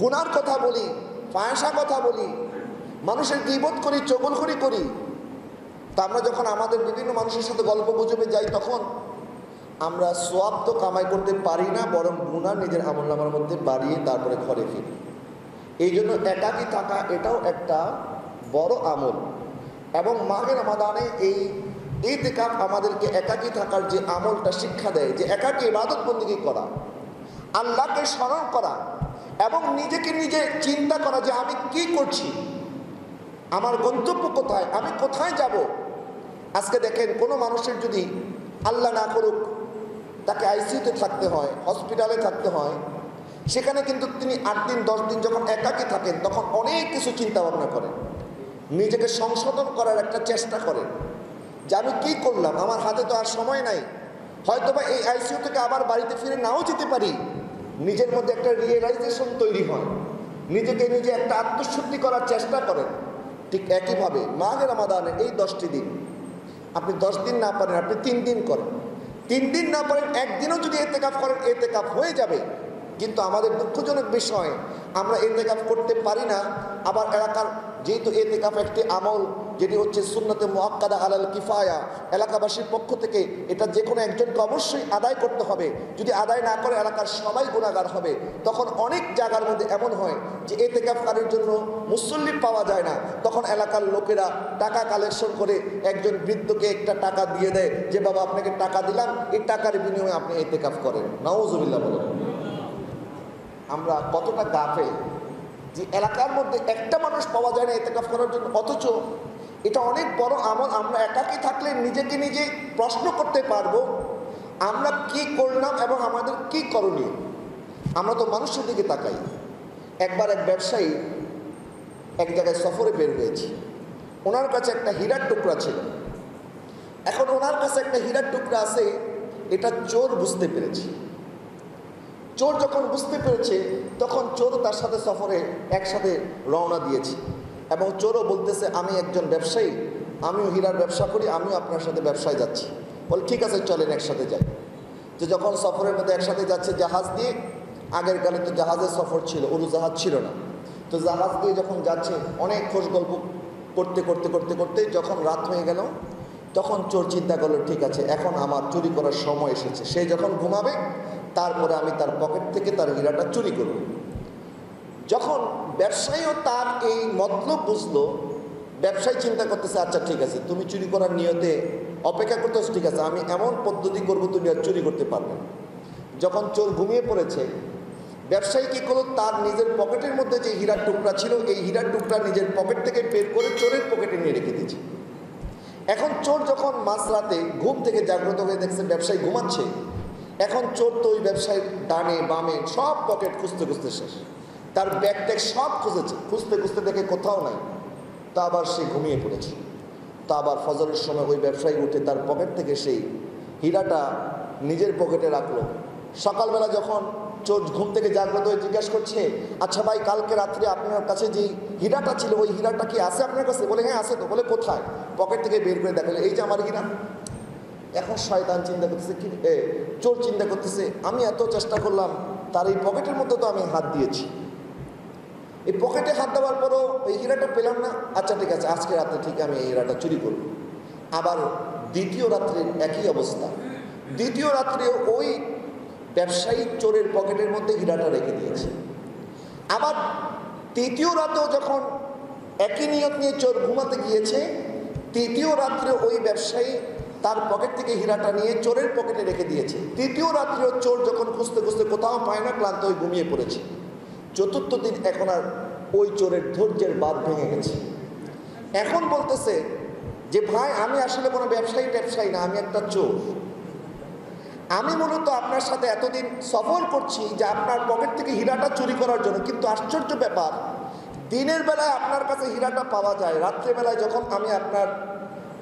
গুনার কথা বলি, ফায়সা কথা বলি, মানুষের গীবত করি, চগলখড়ি করি। তা আমরা যখন আমাদের বিভিন্ন মানুষের সাথে গল্প গুজবে যাই, তখন আমরা সওয়াব তো কামাই করতে পারি না, বরং গুনাহ নিজের আমলনামার মধ্যে বাড়িয়ে তারপরে ঘরে ফিরি। এই জন্য একাকী থাকা এটাও একটা বড় আমল। এবং মাঘে রমাদানে এই ইতিকাফ আমাদেরকে একাকী থাকার যে আমলটা শিক্ষা দেয়, যে একাকী ইবাদত বন্দেগী করা, আল্লাহকে স্মরণ করা, এবং নিজেকে নিজে চিন্তা করা যে আমি কি করছি, আমার গন্তব্য কোথায়, আমি কোথায় যাব। আজকে দেখেন, কোনো মানুষের যদি আল্লাহ না করুক তাকে আইসিইউতে থাকতে হয়, হসপিটালে থাকতে হয়, সেখানে কিন্তু তিনি 8 দিন 10 দিন যখন একাকী থাকেন, তখন অনেক কিছু চিন্তা ভাবনা করেন, নিজেকে সংশোধন করার একটা চেষ্টা করেন যে আমি কি করলাম, আমার হাতে তো আর সময় নাই, হয়তোবা এই আইসিইউ থেকে আবার বাড়িতে ফিরে নাও যেতে পারি। নিজের মধ্যে একটা রিয়েলাইজেশন তৈরি হয়, নিজেকে নিজে একটা আত্মশুদ্ধি করার চেষ্টা করেন। ঠিক একইভাবে মাঘে রমাদানের এই 10টি দিন, আপনি 10 দিন না পারেন, আপনি 3 দিন করেন, 3 দিন না পারেন, একদিনও যদি ইতিকাফ করেন, ইতিকাফ হয়ে যাবে। কিন্তু আমাদের দুঃখজনক বিষয়, আমরা ইতিকাফ করতে পারি না। আবার এলাকার, যেহেতু ইতিকাফ একটি আমল যেটি হচ্ছে সুন্নতে মুআক্কাদা আলাল কিফায়া, এলাকাবাসীর পক্ষ থেকে এটা যে কোনো একজনকে অবশ্যই আদায় করতে হবে। যদি আদায় না করে এলাকার সবাই গুনাহগার হবে। তখন অনেক জায়গার মধ্যে এমন হয় যে ইতিকাফকারীর জন্য মুসল্লি পাওয়া যায় না। তখন এলাকার লোকেরা টাকা কালেকশন করে একজন বৃদ্ধকে একটা টাকা দিয়ে দেয় যে বাবা আপনাকে টাকা দিলাম, এই টাকার বিনিময়ে আপনি ইতিকাফ করেন। নাউজুবিল্লাহ বলেন। আমরা কতটা গাফেল যে এলাকার মধ্যে একটা মানুষ পাওয়া যায় না ইতিকাফ করার জন্য, অথচ এটা অনেক বড় আমল। আমরা একাকী থাকলে নিজেকে নিজে প্রশ্ন করতে পারবো আমরা কি করলাম এবং আমাদের কি করণীয়। আমরা তো মানুষের দিকে তাকাই। একবার এক ব্যবসায়ী এক জায়গায় সফরে বের হয়েছে, ওনার কাছে একটা হীরার টুকরা ছিল। এখন ওনার কাছে একটা হীরার টুকরা আছে, এটা চোর বুঝতে পেরেছে। চোর যখন বুঝতে পেরেছে, তখন চোর তার সাথে সফরে একসাথে রওনা দিয়েছে। এবং চোরও বলতেছে আমি একজন ব্যবসায়ী, আমিও হীরার ব্যবসা করি, আমিও আপনার সাথে ব্যবসায় যাচ্ছি। বল ঠিক আছে চলেন একসাথে যাই। তো যখন সফরের মধ্যে একসাথে যাচ্ছে জাহাজ দিয়ে, আগের কালে তো জাহাজের সফর ছিল, উড়োজাহাজ ছিল না। তো জাহাজ দিয়ে যখন যাচ্ছে, অনেক খোঁজ গল্প করতে করতে করতে করতে যখন রাত হয়ে গেল, তখন চোর চিন্তা করলো ঠিক আছে এখন আমার চুরি করার সময় এসেছে। সে যখন ঘুমাবে তারপরে আমি তার পকেট থেকে তার হীরাটা চুরি করব। যখন ব্যবসায়ীও তার এই মতলব বুঝলো, ব্যবসায়ী চিন্তা করতেছে আচ্ছা ঠিক আছে তুমি চুরি করার নিয়তে অপেক্ষা করতেছ, ঠিক আছে আমি এমন পদ্ধতি করবো তুমি আর চুরি করতে পারবে না। যখন চোর ঘুমিয়ে পড়েছে, ব্যবসায়ী কি করলো, তার নিজের পকেটের মধ্যে যে হীরার টুকরা ছিল, এই হীরার টুকরা নিজের পকেট থেকে বের করে চোরের পকেটে নিয়ে রেখে দিয়েছে। এখন চোর যখন মাঝরাতে ঘুম থেকে জাগ্রত হয়ে দেখছে ব্যবসায়ী ঘুমাচ্ছে, এখন চোর তো ওই ব্যবসায়ীর ডানে বামে সব পকেট খুঁজতে খুঁজতে শেষ, তার ব্যাগ ট্যাগ সব খুঁজেছে, খুঁজতে খুঁজতে দেখে কোথাও নাই। তা আবার সে ঘুমিয়ে পড়েছে। তা আবার ফজরের সময় ওই ব্যবসায়ী উঠে তার পকেট থেকে সেই হীরাটা নিজের পকেটে রাখলো। সকালবেলা যখন চোর ঘুম থেকে জাগ্রত হয়ে জিজ্ঞাসা করছে, আচ্ছা ভাই, কালকে রাত্রে আপনার কাছে যে হীরাটা ছিল ওই হীরাটা কি আছে আপনার কাছে? বলে হ্যাঁ আছে। তো বলে কোথায়? পকেট থেকে বের করে দেখালে এই যে আমার হীরা। এখন শয়তান চিন্তা করতেছে, কি চোর চিন্তা করতেছে, আমি এত চেষ্টা করলাম, তার এই পকেটের মধ্যে তো আমি হাত দিয়েছি, এই পকেটে হাত দেওয়ার পরও এই হীরাটা পেলাম না। আচ্ছা ঠিক আছে, আজকে রাত্রে ঠিক আমি এই হীরাটা চুরি করব। আবার দ্বিতীয় রাত্রে একই অবস্থা। দ্বিতীয় রাত্রে ওই ব্যবসায়ী চোরের পকেটের মধ্যে হীরাটা রেখে দিয়েছে। আবার তৃতীয় রাতেও যখন একই নিয়ত নিয়ে চোর ঘুমাতে গিয়েছে, তৃতীয় রাত্রে ওই ব্যবসায়ী তার পকেট থেকে হীরাটা নিয়ে চোরের পকেটে রেখে দিয়েছে। তৃতীয় রাত্রেও চোর যখন খুঁজতে খুঁজতে কোথাও পায় না, ক্লান্ত হয়ে ঘুমিয়ে পড়েছে। চতুর্থ দিন এখন আর ওই চোরের ধৈর্যের বাঁধ ভেঙে গেছে। এখন বলতেছে যে ভাই, আমি আসলে কোনো ব্যবসায়ী না, আমি একটা চোর। আমি মূলত আপনার সাথে এতদিন সফর করছি যে আপনার পকেট থেকে হীরাটা চুরি করার জন্য, কিন্তু আশ্চর্য ব্যাপার, দিনের বেলায় আপনার কাছে হীরাটা পাওয়া যায়, রাত্রেবেলায় যখন আমি আপনার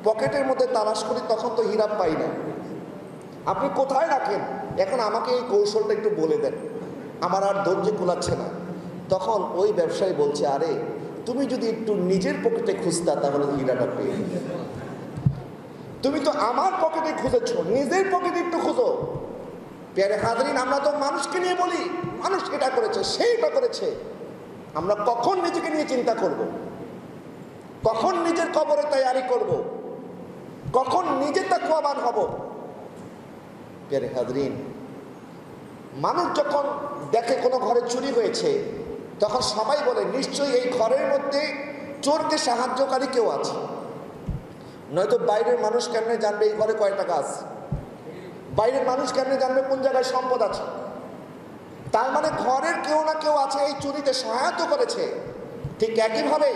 পকেটের মধ্যে তালাশ করি তখন তো হীরা পাই না। আপনি কোথায় রাখেন? এখন আমাকে এই কৌশলটা একটু বলে দেন, আমার আর ধৈর্য কুলাচ্ছে না। তখন ওই ব্যবসায়ী বলছে, আরে তুমি যদি একটু নিজের পকেটে খুঁজতা তাহলে হীরাটা পেয়ে। তুমি তো আমার পকেটে খুঁজেছ, নিজের পকেটে একটু খুঁজো। প্যারে হাজরিন, আমরা তো মানুষকে নিয়ে বলি, মানুষ এটা করেছে, সেইটা করেছে। আমরা কখন নিজেকে নিয়ে চিন্তা করব? কখন নিজের কবরে তৈয়ারি করব? কখন নিজে তাকওয়াবান হব? প্যারে হাজরিন, মানুষ যখন দেখে কোনো ঘরে চুরি হয়েছে, তখন সবাই বলে নিশ্চয়ই এই ঘরের মধ্যে চোরকে সাহায্যকারী কেউ আছে, নয়তো বাইরের মানুষ কেমনে জানবে এই ঘরে কয় টাকা আছে? বাইরের মানুষ কেমনে জানবে কোন জায়গায় সম্পদ আছে? তার মানে ঘরের কেউ না কেউ আছে এই চুরিতে সহায়তা করেছে। ঠিক একইভাবে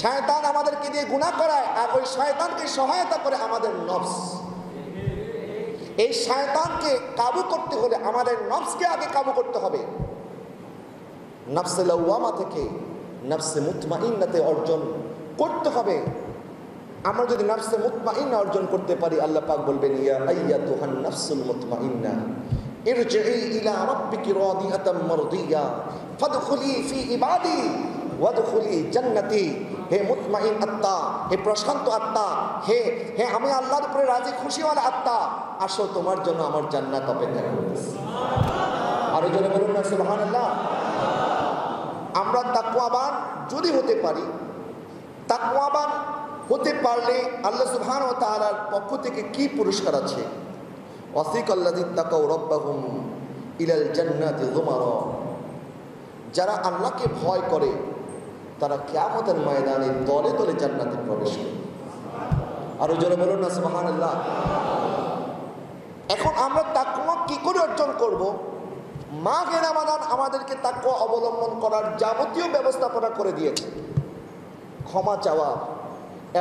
শয়তান আমাদেরকে দিয়ে গুনাহ করায়, আর ওই শয়তানকে সহায়তা করে আমাদের নফস। এই শয়তানকে কাবু করতে হলে আমাদের নফসকে আগে কাবু করতে হবে। নফসে লাওয়ামা থেকে নফসে মুতমাইন্নাতে অর্জন করতে হবে। আমরা যদি নফসে মুতমাইন্না অর্জন করতে পারি, আল্লাহ পাক বলবেন, ইয়া আইয়াতুহান নাফসুল মুতমাইন্না ইরজিই ইলা রাব্বিকি রাদিয়াতাম মারদিয়া ফাদখুলি ফি ইবাদি ওয়াদখুলি জান্নাতি। হে মুতমাইন আত্মা, হে প্রশান্ত আত্মা, হে হে আমি আল্লাহর উপরে রাজি খুশিওয়ালা আত্মা, আসো তোমার জন্য আমার জান্নাত অপেক্ষা করতেছে। আরো জোরে বলুন না সুবহানাল্লাহ। আমরা তাকওয়াবান যদি হতে পারি, তাকওয়াবান হতে পারলে আল্লাহ সুবহানাহু ওয়া তাআলার পক্ষ থেকে কি পুরস্কার আছে? ওয়াসিকাল্লাযিনা তাকাউ রাব্বাহুম ইলাল জান্নাতি যুমারা। যারা আল্লাহকে ভয় করে তারা কিয়ামতের ময়দানে দলে দলে জান্নাতে প্রবেশ করে। আরো জোরে বলুন না সুবহানাল্লাহ। এখন আমরা তাকওয়া কি করে অর্জন করব? মাহে রমাদান আমাদেরকে তাকওয়া অবলম্বন করার যাবতীয় ব্যবস্থাপনা করে দিয়েছে। ক্ষমা চাওয়া,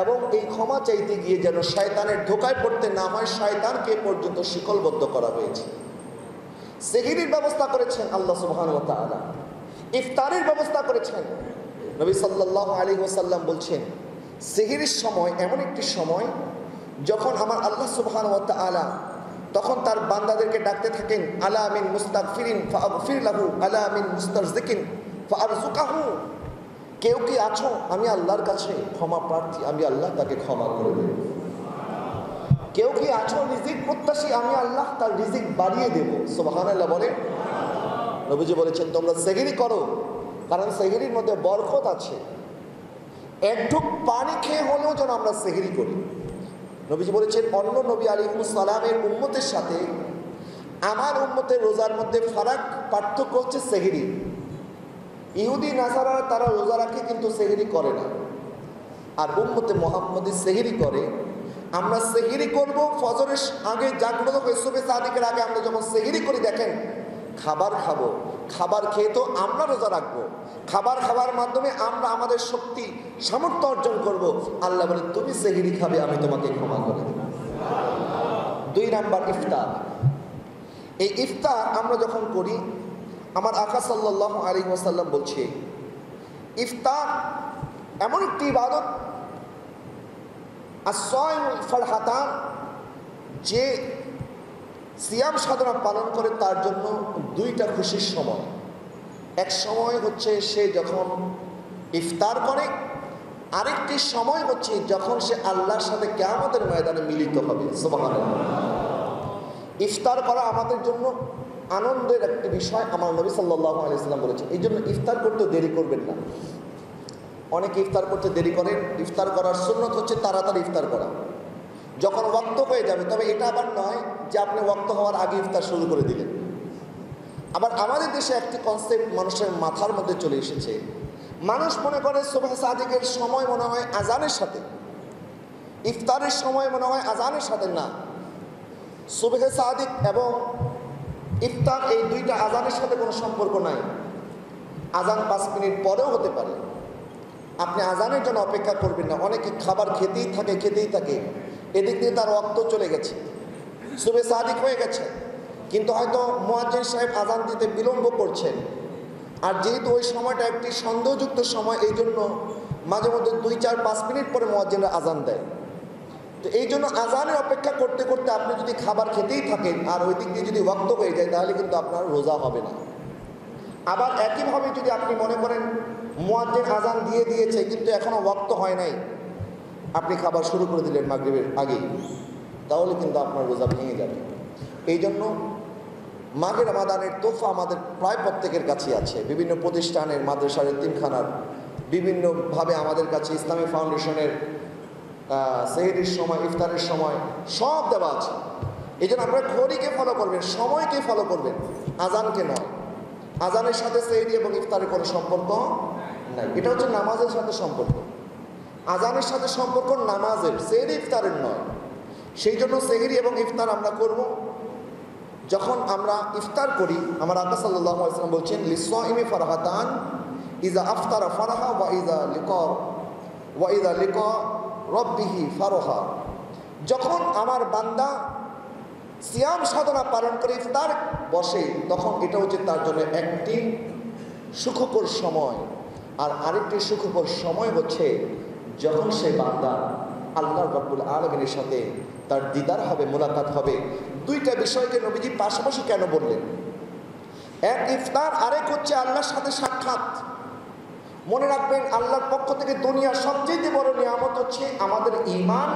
এবং এই ক্ষমা চাইতে গিয়ে যেন শয়তানের ধোকায় পড়তে না হয়, শয়তানকে পর্যন্ত শিকলবদ্ধ করা হয়েছে। সেহরির ব্যবস্থা করেছেন আল্লাহ সুবহানাহু ওয়া তাআলা, ইফতারের ব্যবস্থা করেছেন। নবী সাল্লাল্লাহু আলাইহি ওয়াসাল্লাম বলছেন, সেহরির সময় এমন একটি সময় যখন আমার আল্লাহ সুবহানাহু ওয়া তাআলা তখন তার বান্দাদেরকে ডাকতে থাকেন, আলা মিন মুস্তাগফিরিন ফাগফির লাহু, আলা মিন মুস্তারজিকিন ফারজুকাহু। কেউ কি আছো আমি আল্লাহর কাছে ক্ষমা প্রার্থী, আমি আল্লাহ তাকে ক্ষমা করে দেব। কেউ কি আছো রিজিক প্রত্যাশী, আমি আল্লাহ তার রিজিক বাড়িয়ে দেব। সুবহানাল্লাহ বলে। নবীজি বলেছেন, তোমরা সেহরি করো, কারণ সেহরির মধ্যে বরকত আছে। এক ঢুক পানি খেয়ে হলেও যেন আমরা সেহরি করি। নবীজি বলেছেন, অন্য নবী আলাইহিস সালামের উম্মতের সাথে আমার উম্মতের রোজার মধ্যে ফারাক, পার্থক্য হচ্ছে সেহরি। ইহুদি নাসারা তারা রোজা রাখে কিন্তু সেহরি করে না, আর উম্মতে মুহাম্মদী সেহরি করে। আমরা সেহরি করব ফজরের আগে, জাগ্রত হয়ে সুবহে সাদিকের আগে আমরা যখন সেহরি করি, দেখেন খাবার খাবো, খাবার খেয়ে তো আমরা রোজা রাখবো, খাবার খাবার মাধ্যমে আমরা আমাদের শক্তি সামর্থ্য অর্জন করব। আল্লাহ বলে তুমি সেহরি খাবে, আমি তোমাকে ক্ষমা করে দেব। 2 নাম্বার ইফতার। এই ইফতার আমরা যখন করি, আমার আকা সাল্লাল্লাহু আলাইহি ওয়াসাল্লাম বলছে ইফতার এমন একটি ইবাদত, as-সাইমুল ফারহাতান, যে সিয়াম সাধনা পালন করে তার জন্য 2টা খুশির সময়। এক সময় হচ্ছে সে যখন ইফতার করে, আরেকটি সময় হচ্ছে যখন সে আল্লাহর সাথে কিয়ামতের ময়দানে মিলিত হবে। সুবহানাল্লাহ। ইফতার করা আমাদের জন্য আনন্দের একটি বিষয়, আমার নবী সাল্লাল্লাহু আলাইহি ওয়াসাল্লাম বলেছেন। এই জন্য ইফতার করতে দেরি করবেন না। অনেকে ইফতার করতে দেরি করেন। ইফতার করার সুন্নত হচ্ছে তাড়াতাড়ি ইফতার করা, যখন ওয়াক্ত হয়ে যাবে। তবে এটা আবার নয় যে আপনি ওয়াক্ত হওয়ার আগে ইফতার শুরু করে দিলেন। আবার আমাদের দেশে একটি কনসেপ্ট মানুষের মাথার মধ্যে চলে এসেছে। মানুষ মনে করে সুবহ সাদিকের সময় মনে হয় আজানের সাথে, ইফতারের সময় মনে হয় আজানের সাথে। না, সুবহ সাদিক এবং ইফতার এই 2টা আজানের সাথে কোনো সম্পর্ক নাই। আজান 5 মিনিট পরেও হতে পারে। আপনি আজানের জন্য অপেক্ষা করবেন না। অনেকে খাবার খেতেই থাকে, এদিক দিয়ে তার ওয়াক্ত চলে গেছে, সুবহ সাদিক হয়ে গেছে, কিন্তু হয়তো মুয়াজ্জিন সাহেব আজান দিতে বিলম্ব করছেন। আর যেহেতু ওই সময়টা একটি সন্দেহযুক্ত সময়, এই জন্য মাঝে মধ্যে 2, 4, 5 মিনিট পরে মুয়াজ্জিনরা আজান দেয়। তো এই জন্য আজানের অপেক্ষা করতে করতে আপনি যদি খাবার খেতেই থাকেন আর ওই দিক দিয়ে যদি ওয়াক্ত হয়ে যায়, তাহলে কিন্তু আপনার রোজা হবে না। আবার একইভাবে যদি আপনি মনে করেন মুয়াজ্জিন আজান দিয়ে দিয়েছে কিন্তু এখনও ওয়াক্ত হয় নাই, আপনি খাবার শুরু করে দিলেন মাগরিবের আগেই, তাহলে কিন্তু আপনার রোজা ভেঙে যাবে। এই জন্য মাঘে রমাদানের তোফা আমাদের প্রায় প্রত্যেকের কাছে আছে। বিভিন্ন প্রতিষ্ঠানের, মাদ্রাসার, এতিমখানার, বিভিন্নভাবে আমাদের কাছে ইসলামী ফাউন্ডেশনের সেহরির সময়, ইফতারের সময় সব দেওয়া আছে। এই জন্য আপনারা ঘড়িকে ফলো করবেন, সময়কে ফলো করবেন, আজানকে নয়। আজানের সাথে সেহরি এবং ইফতারের কোনো সম্পর্ক নাই। এটা হচ্ছে নামাজের সাথে সম্পর্ক। আজানের সাথে সম্পর্ক নামাজের, সেহরি ইফতারের নয়। সেই জন্য সেহরি এবং ইফতার আমরা করব যখন আমরা ইফতার করি। আমার আকা সাল্লাল্লাহু আলাইহি ওয়াসাল্লাম বলছেন লিস-সাইমি ফারহাতান ইযা আফতারা ফারাহা ওয়া ইযা লিকা রব্বিহি ফারহা। যখন আমার বান্দা সিয়াম সাধনা পালন করে ইফতার বসে, তখন এটা হচ্ছে তার জন্য একটি সুখকর সময়। আর আরেকটি সুখকর সময় হচ্ছে যখন সে বান্দা আল্লাহ রাব্বুল আলামিনের সাথে তার দিদার হবে, মোলাকাত হবে। 2টা বিষয়কে নবীজি পাশাপাশি কেন বললেন? এক ইফতার, আরেক হচ্ছে আল্লাহর সাথে সাক্ষাৎ। মনে রাখবেন, আল্লাহর পক্ষ থেকে দুনিয়ার সবচেয়ে বড় নিয়ামত হচ্ছে আমাদের ঈমান,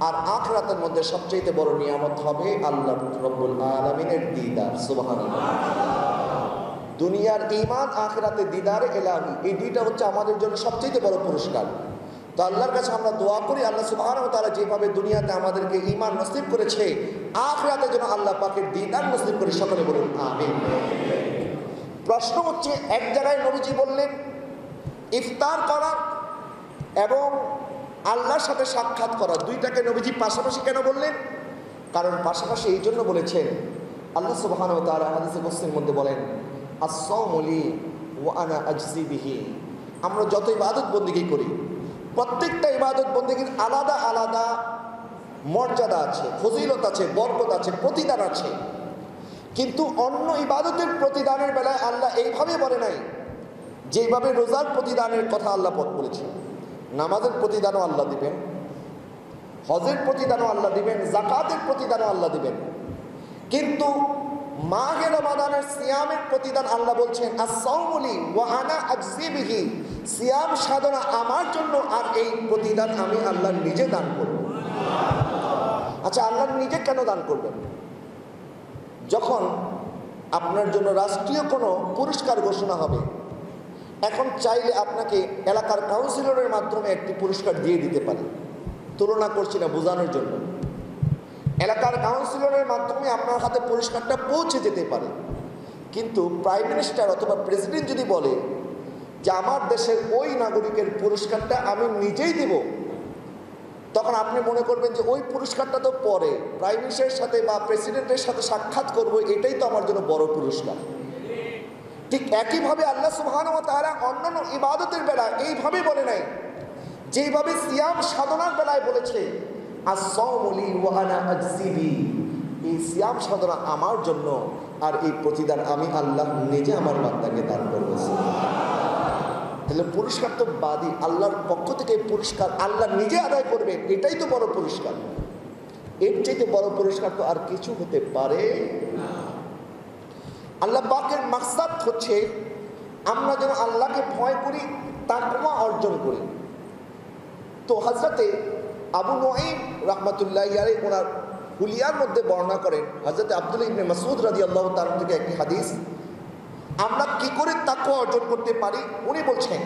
আর আখিরাতের মধ্যে সবচেয়ে বড় নিয়ামত হবে আল্লাহ রাব্বুল আলামিনের দিদার। সুবহানাল্লাহ। দুনিয়ার ঈমান, আখিরাতের দিদারে ইলাহি, এই 2টা হচ্ছে আমাদের জন্য সবচেয়ে বড় পুরস্কার। তো আল্লাহর কাছে আমরা দোয়া করি, আল্লাহ সুবহানাহু ওয়া তাআলা যেভাবে দুনিয়াতে আমাদেরকে ঈমান নসিব করেছে, আখিরাতে যেন আল্লাহ পাকের দিদার নসিব করে। সকলে বলুন আমিন। প্রশ্ন হচ্ছে, এক জায়গায় নবীজি বললেন ইফতার করা এবং আল্লাহর সাথে সাক্ষাৎ করা, 2টাকে নবীজি পাশাপাশি কেন বললেন? কারণ পাশাপাশি এই জন্য বলেছেন, আল্লাহ সুবহানাহু ওয়া তাআলা হাদিসে কুদসির মধ্যে বলেন আস-সাওমু লি ওয়া আনা আজজি বিহি। আমরা যত ইবাদত বন্দেগী করি, প্রত্যেকটা ইবাদত বন্দেগীর আলাদা আলাদা মর্যাদা আছে, ফজিলত আছে, বরকত আছে, প্রতিদান আছে। কিন্তু অন্য ইবাদতের প্রতিদানের বেলায় আল্লাহ এইভাবে বলে নাই যেভাবে রোজার প্রতিদানের কথা আল্লাহ বলেছেন। নামাজের প্রতিদানও আল্লাহ দিবেন, হজের প্রতিদানও আল্লাহ দিবেন, যাকাতের প্রতিদানও আল্লাহ দিবেন। কিন্তু মাহে রমাদানের সিয়ামের প্রতিদান আল্লাহ বলছেন আস-সাওমু লি ওয়া আনা আজজি বিহি। সিয়াম সাধনা আমার জন্য, আর এই প্রতিদান আমি আল্লাহ নিজে দান করব। আচ্ছা, আল্লাহ নিজে কেন দান করবেন? যখন আপনার জন্য রাষ্ট্রীয় কোনো পুরস্কার ঘোষণা হবে, এখন চাইলে আপনাকে এলাকার কাউন্সিলরের মাধ্যমে একটি পুরস্কার দিয়ে দিতে পারে। তুলনা করছি না, বোঝানোর জন্য। এলাকার কাউন্সিলরের মাধ্যমে আপনার হাতে পুরস্কারটা পৌঁছে যেতে পারে। কিন্তু প্রাইম মিনিস্টার অথবা প্রেসিডেন্ট যদি বলে যে আমার দেশের ওই নাগরিকের পুরস্কারটা আমি নিজেই দেব, তখন আপনি মনে করবেন যে ওই পুরস্কারটা তো পরে প্রাইম মিনিস্টারের সাথে বা প্রেসিডেন্টের সাথে সাক্ষাৎ করব, এটাই তো আমার জন্য বড় পুরস্কার। ঠিক একইভাবে আল্লাহ সুবহানাহু ওয়া তাআলা অন্যান্য ইবাদতের বেলায় এইভাবে বলে নাই, যেইভাবে সিয়াম সাধনার বেলায় বলেছে আস-সাওমু লি ওয়া আনা আজজি বিহি, এই সিয়াম সাধনা আমার জন্য আর এই প্রতিদান আমি আল্লাহ নিজে আমার বান্দাকে দান করব। তাহলে পুরস্কার তো বাদী, আল্লাহর পক্ষ থেকে পুরস্কার আল্লাহ নিজে আদায় করবেন, এটাই তো বড় পুরস্কার। এর চাইতে বড় পুরস্কার তো আর কিছু হতে পারে না। আল্লাহ পাকের মাকসাদ হচ্ছে আমরা যেন আল্লাহকে ভয় করি, তাকওয়া অর্জন করি। তো হযরতে আবু নুঈম রাহমাতুল্লাহি আলাইহি ওনার হুলিয়ার মধ্যে বর্ণনা করেন হযরতে আব্দুল্লাহ ইবনে মাসউদ রাদিয়াল্লাহু তাআলা থেকে একটি হাদিস, আমরা কি করে তাকওয়া অর্জন করতে পারি। উনি বলছেন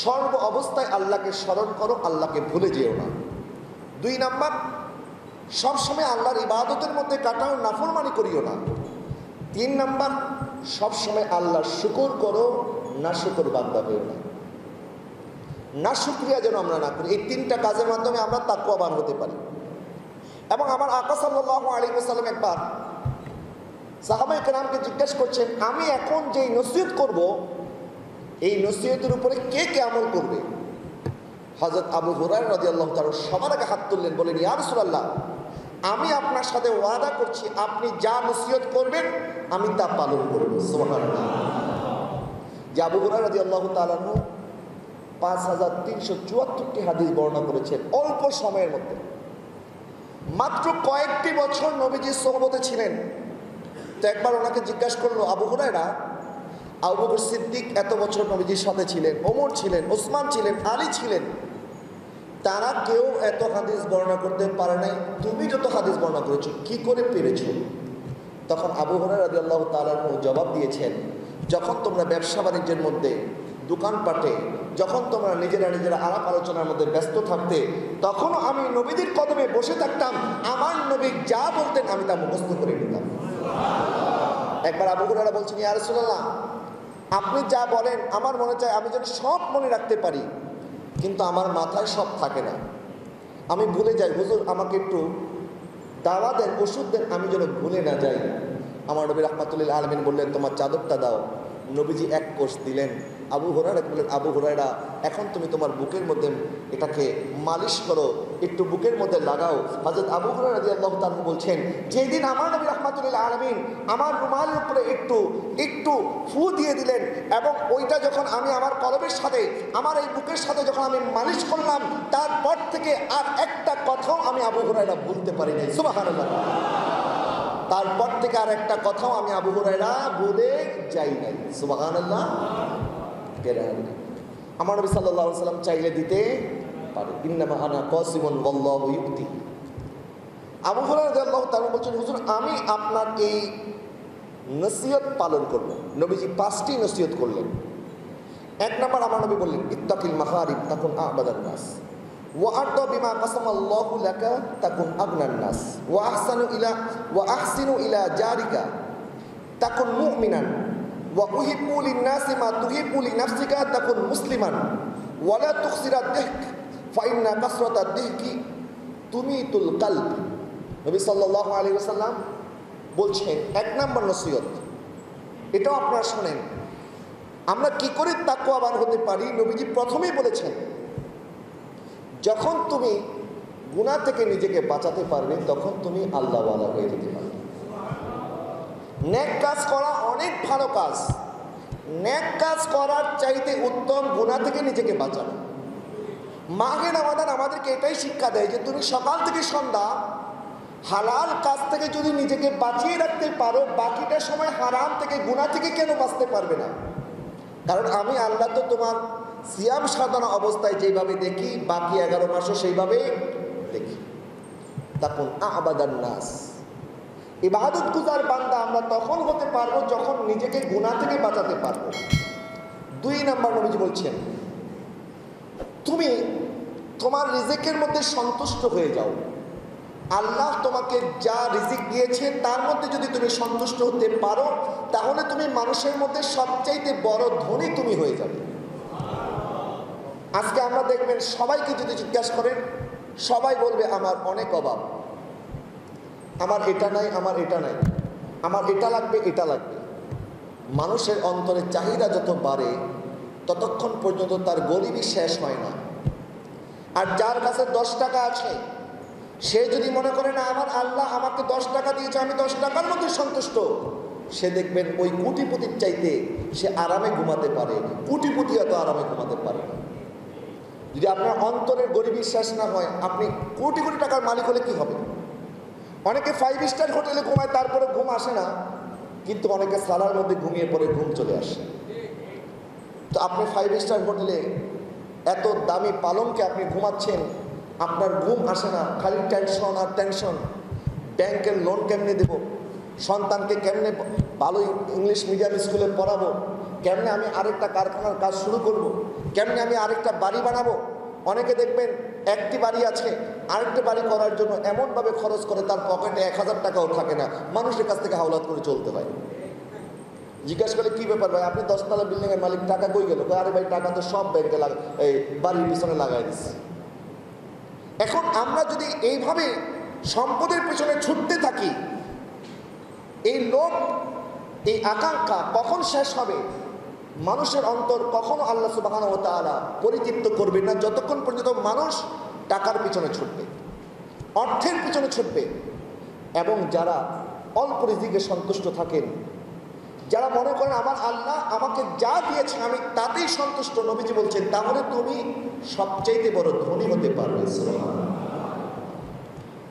সর্ব অবস্থায় আল্লাহকে স্মরণ করো, আল্লাহকে ভুলে যেও না। 2 নাম্বার, সবসময় আল্লাহর ইবাদতের মধ্যে কাটাও, নাফরমানি করিও না। 3 নাম্বার, সবসময় আল্লাহর শুকর করো, না শুকর বান্দা হইও না, না শুকরিয়া যেন আমরা না করি। এই 3টা কাজের মাধ্যমে আমরা তাকওয়াবান হতে পারি। এবং আমার আকা সাল্লাল্লাহু আলাইহি ওয়াসাল্লাম একবার সাহাবায়ে কেরামকে জিজ্ঞেস করছেন, আমি এখন যেই নসিহত করব এই নসিহতের উপরে কে কে আমল করবে। হযরত আবু হুরায়রা রাদিয়াল্লাহু তাআলা সবার আগে হাত তুললেন, বলেন ইয়া রাসূলুল্লাহ, আমি আপনার সাথে ওয়াদা করছি আপনি যা নসিহত করবেন আমি তা পালন করব। সুবহানাল্লাহ। যে আবু হুরায়রা রাদিয়াল্লাহু তাআলা 5374টি হাদিস বর্ণনা করেছেন অল্প সময়ের মধ্যে। মাত্র কয়েকটি বছর নবীজির সোহবতে ছিলেন। তো একবার ওনাকে জিজ্ঞাসা করলো, আবু হুরায়রা, আবু বকর সিদ্দিক এত বছর নবীজির সাথে ছিলেন, ওমর ছিলেন, ওসমান ছিলেন, আলী ছিলেন, তারা কেউ এত হাদিস বর্ণনা করতে পারে নাই, তুমি যত হাদিস বর্ণনা করেছো কি করে পেরেছো? তখন আবু হুরায়রা রাদিয়াল্লাহু তাআলা জবাব দিয়েছেন, যখন তোমরা ব্যবসা বাণিজ্যের মধ্যে, দোকানপাটে, যখন তোমরা নিজেরা নিজেরা আলাপ আলোচনার মধ্যে ব্যস্ত থাকতে, তখনও আমি নবীদের কদমে বসে থাকতাম, আমার নবী যা বলতেন আমি তা মুখস্থ করে নিতাম। একবার আবু হুরায়রা বলছেন, ইয়া রাসূলুল্লাহ, আপনি যা বলেন আমার মনে চায় আমি যেন সব মনে রাখতে পারি, কিন্তু আমার মাথায় সব থাকে না, আমি ভুলে যাই। হুজুর আমাকে একটু দাওয়া দেন, ওষুধ দেন, আমি যেন ভুলে না যাই। আমার নবী রাহমাতুল্লিল আলামিন বললেন, তোমার চাদরটা দাও। নবীজি 1 কোষ দিলেন। আবু হুরায়রা বললেন, আবু হুরায়রা, এখন তুমি তোমার বুকের মধ্যে এটাকে মালিশ করো, একটু বুকের মধ্যে লাগাও। হযরত আবু হুরায়রা রাদিয়াল্লাহু তাআলা বলছেন, যেদিন আমার নবী রাহমাতুল্লিল আলামিন আমার রুমালের উপরে একটু ফু দিয়ে দিলেন, এবং ওইটা যখন আমি আমার কলবের সাথে, আমার এই বুকের সাথে যখন আমি মালিশ করলাম, তারপর থেকে আর একটা কথাও আমি আবু হুরায়রা বলতে পারি নাই। সুবহানাল্লাহ। তারপর থেকে আর একটা কথাও আমি আবু হুরায়রা বলে যাই নাই। সুবহানাল্লাহ। আমার নবী সাল্লাল্লাহু আলাইহি ওয়াসাল্লাম চাইলে দিতে পারে। ইন্নামা আনা কাসিমুন ওয়াল্লাহু ইউতি। আবু হুরায়রা রাদিয়াল্লাহু তাআলা বলছেন, হুজুর আমি আপনার এই নসিহত পালন করব। নবীজি 5টি নসিহত করলেন। 1 নাম্বার আমার নবী বললেন, ইত্তাকিল মাহারিম তাকুন আবাদান নাস, ওয়া আরদা বিমা কাসামাল্লাহু লাকা তাকুন আগনান নাস, ওয়া আহসিনু ইলা জারিকা তাকুন মুমিনান, ওয়া উহিব্বু লিন-নাসি মা তুহিব্বু লিনাফসিকা তাকুন মুসলিমান, ওয়া লা তুখসিরা দিহক ফা ইন্না কাসরাতা দিহকি তুমিতুল কলব। নবী সাল্লাল্লাহু আলাইহি ওয়াসাল্লাম বলছেন 1 নম্বর নসিহত, এটাও আপনারা শোনেন, আমরা কি করে তাকওয়াবান হতে পারি। নবীজি প্রথমেই বলেছেন, যখন তুমি গুনাহ থেকে নিজেকে বাঁচাতে পারবে তখন তুমি আল্লাহওয়ালা হয়ে যেতে পারবে। নেক কাজ করা অনেক ভালো কাজ, নেক কাজ করার চাইতে উত্তম গুনাহ থেকে নিজেকে বাঁচানো। মাহে রমাদান আমাদেরকে এটাই শিক্ষা দেয় যে তুমি সকাল থেকে সন্ধ্যা হালাল কাজ থেকে যদি নিজেকে বাঁচিয়ে রাখতে পারো, বাকিটা সময় হারাম থেকে, গুনাহ থেকে কেন বাঁচতে পারবে না? কারণ আমি আল্লাহ তো তোমার সিয়াম সাধনা অবস্থায় যেভাবে দেখি, বাকি 11 মাসও সেইভাবে দেখি। তখন আবাদান নাস, ইবাদত গুজার বান্দা আমরা তখন হতে পারবো যখন নিজেকে গুনাহ থেকে বাঁচাতে পারবো। 2 নম্বর নবীজি বলছেন, তুমি তোমার রিজিকের মধ্যে সন্তুষ্ট হয়ে যাও। আল্লাহ তোমাকে যা রিজিক দিয়েছে তার মধ্যে যদি তুমি সন্তুষ্ট হতে পারো, তাহলে তুমি মানুষের মধ্যে সবচাইতে বড় ধনী তুমি হয়ে যাবে। আজকে আমরা দেখবেন সবাইকে যদি জিজ্ঞাসা করেন সবাই বলবে আমার অনেক অভাব, আমার এটা নাই, আমার এটা নাই, আমার এটা লাগবে, এটা লাগবে। মানুষের অন্তরে চাহিদা যত বাড়ে ততক্ষণ পর্যন্ত তার গরিবই শেষ হয় না। আর যার কাছে 10 টাকা আছে, সে যদি মনে করে না আমার আল্লাহ আমাকে 10 টাকা দিয়েছে, আমি 10 টাকার মধ্যে সন্তুষ্ট, সে দেখবেন ওই কোটিপতির চাইতে সে আরামে ঘুমাতে পারে। কোটিপতি এত আরামে ঘুমাতে পারে না। যদি আপনার অন্তরের গরিবী শেষ না হয়, আপনি কোটি কোটি টাকার মালিক হলে কি হবে? অনেকে 5 স্টার হোটেলে ঘুমায়, তারপরে ঘুম আসে না, কিন্তু অনেকে সালার মধ্যে ঘুমিয়ে পড়ে ঘুম চলে আসে। তো আপনি 5 স্টার হোটেলে এত দামি পালঙ্কে আপনি ঘুমাচ্ছেন, আপনার ঘুম আসে না, খালি টেনশন আর টেনশন। ব্যাংকের লোন কেমনে দেব, সন্তানকে কেমনে ভালো ইংলিশ মিডিয়াম স্কুলে পড়াবো, কেমনে আমি আরেকটা কারখানার কাজ শুরু করব, কেমনে আমি আরেকটা বাড়ি বানাবো। অনেকে দেখবেন একটি বাড়ি আছে, আরেকটা বাড়ি করার জন্য এমনভাবে খরচ করে তার পকেটে 1000 টাকাও থাকে না, মানুষের কাছ থেকে হাওলাত করে চলতে হয়। জিজ্ঞাসা করলে কী ব্যাপার ভাই, আপনি 10 তলা বিল্ডিংয়ের মালিক, টাকা কই গেল? আরে ভাই টাকা তো সব ব্যাংকে এই বাড়ির পিছনে লাগাই দিচ্ছে। এখন আমরা যদি এইভাবে সম্পদের পেছনে ছুটতে থাকি, এই লোভ, এই আকাঙ্ক্ষা কখন শেষ হবে? মানুষের অন্তর কখনো আল্লাহ সুবহানাহু ওয়া তাআলা পরিতৃপ্ত করবে না যতক্ষণ পর্যন্ত মানুষ টাকার পিছনে ছুটবে, অর্থের পিছনে ছুটবে। এবং যারা অল্প রিজিকে সন্তুষ্ট থাকেন, যারা মনে করেন আমার আল্লাহ আমাকে যা দিয়েছে আমি তাতেই সন্তুষ্ট, নবীজি বলছেন তাহলে তুমি সবচাইতে বড় ধনী হতে পারবে।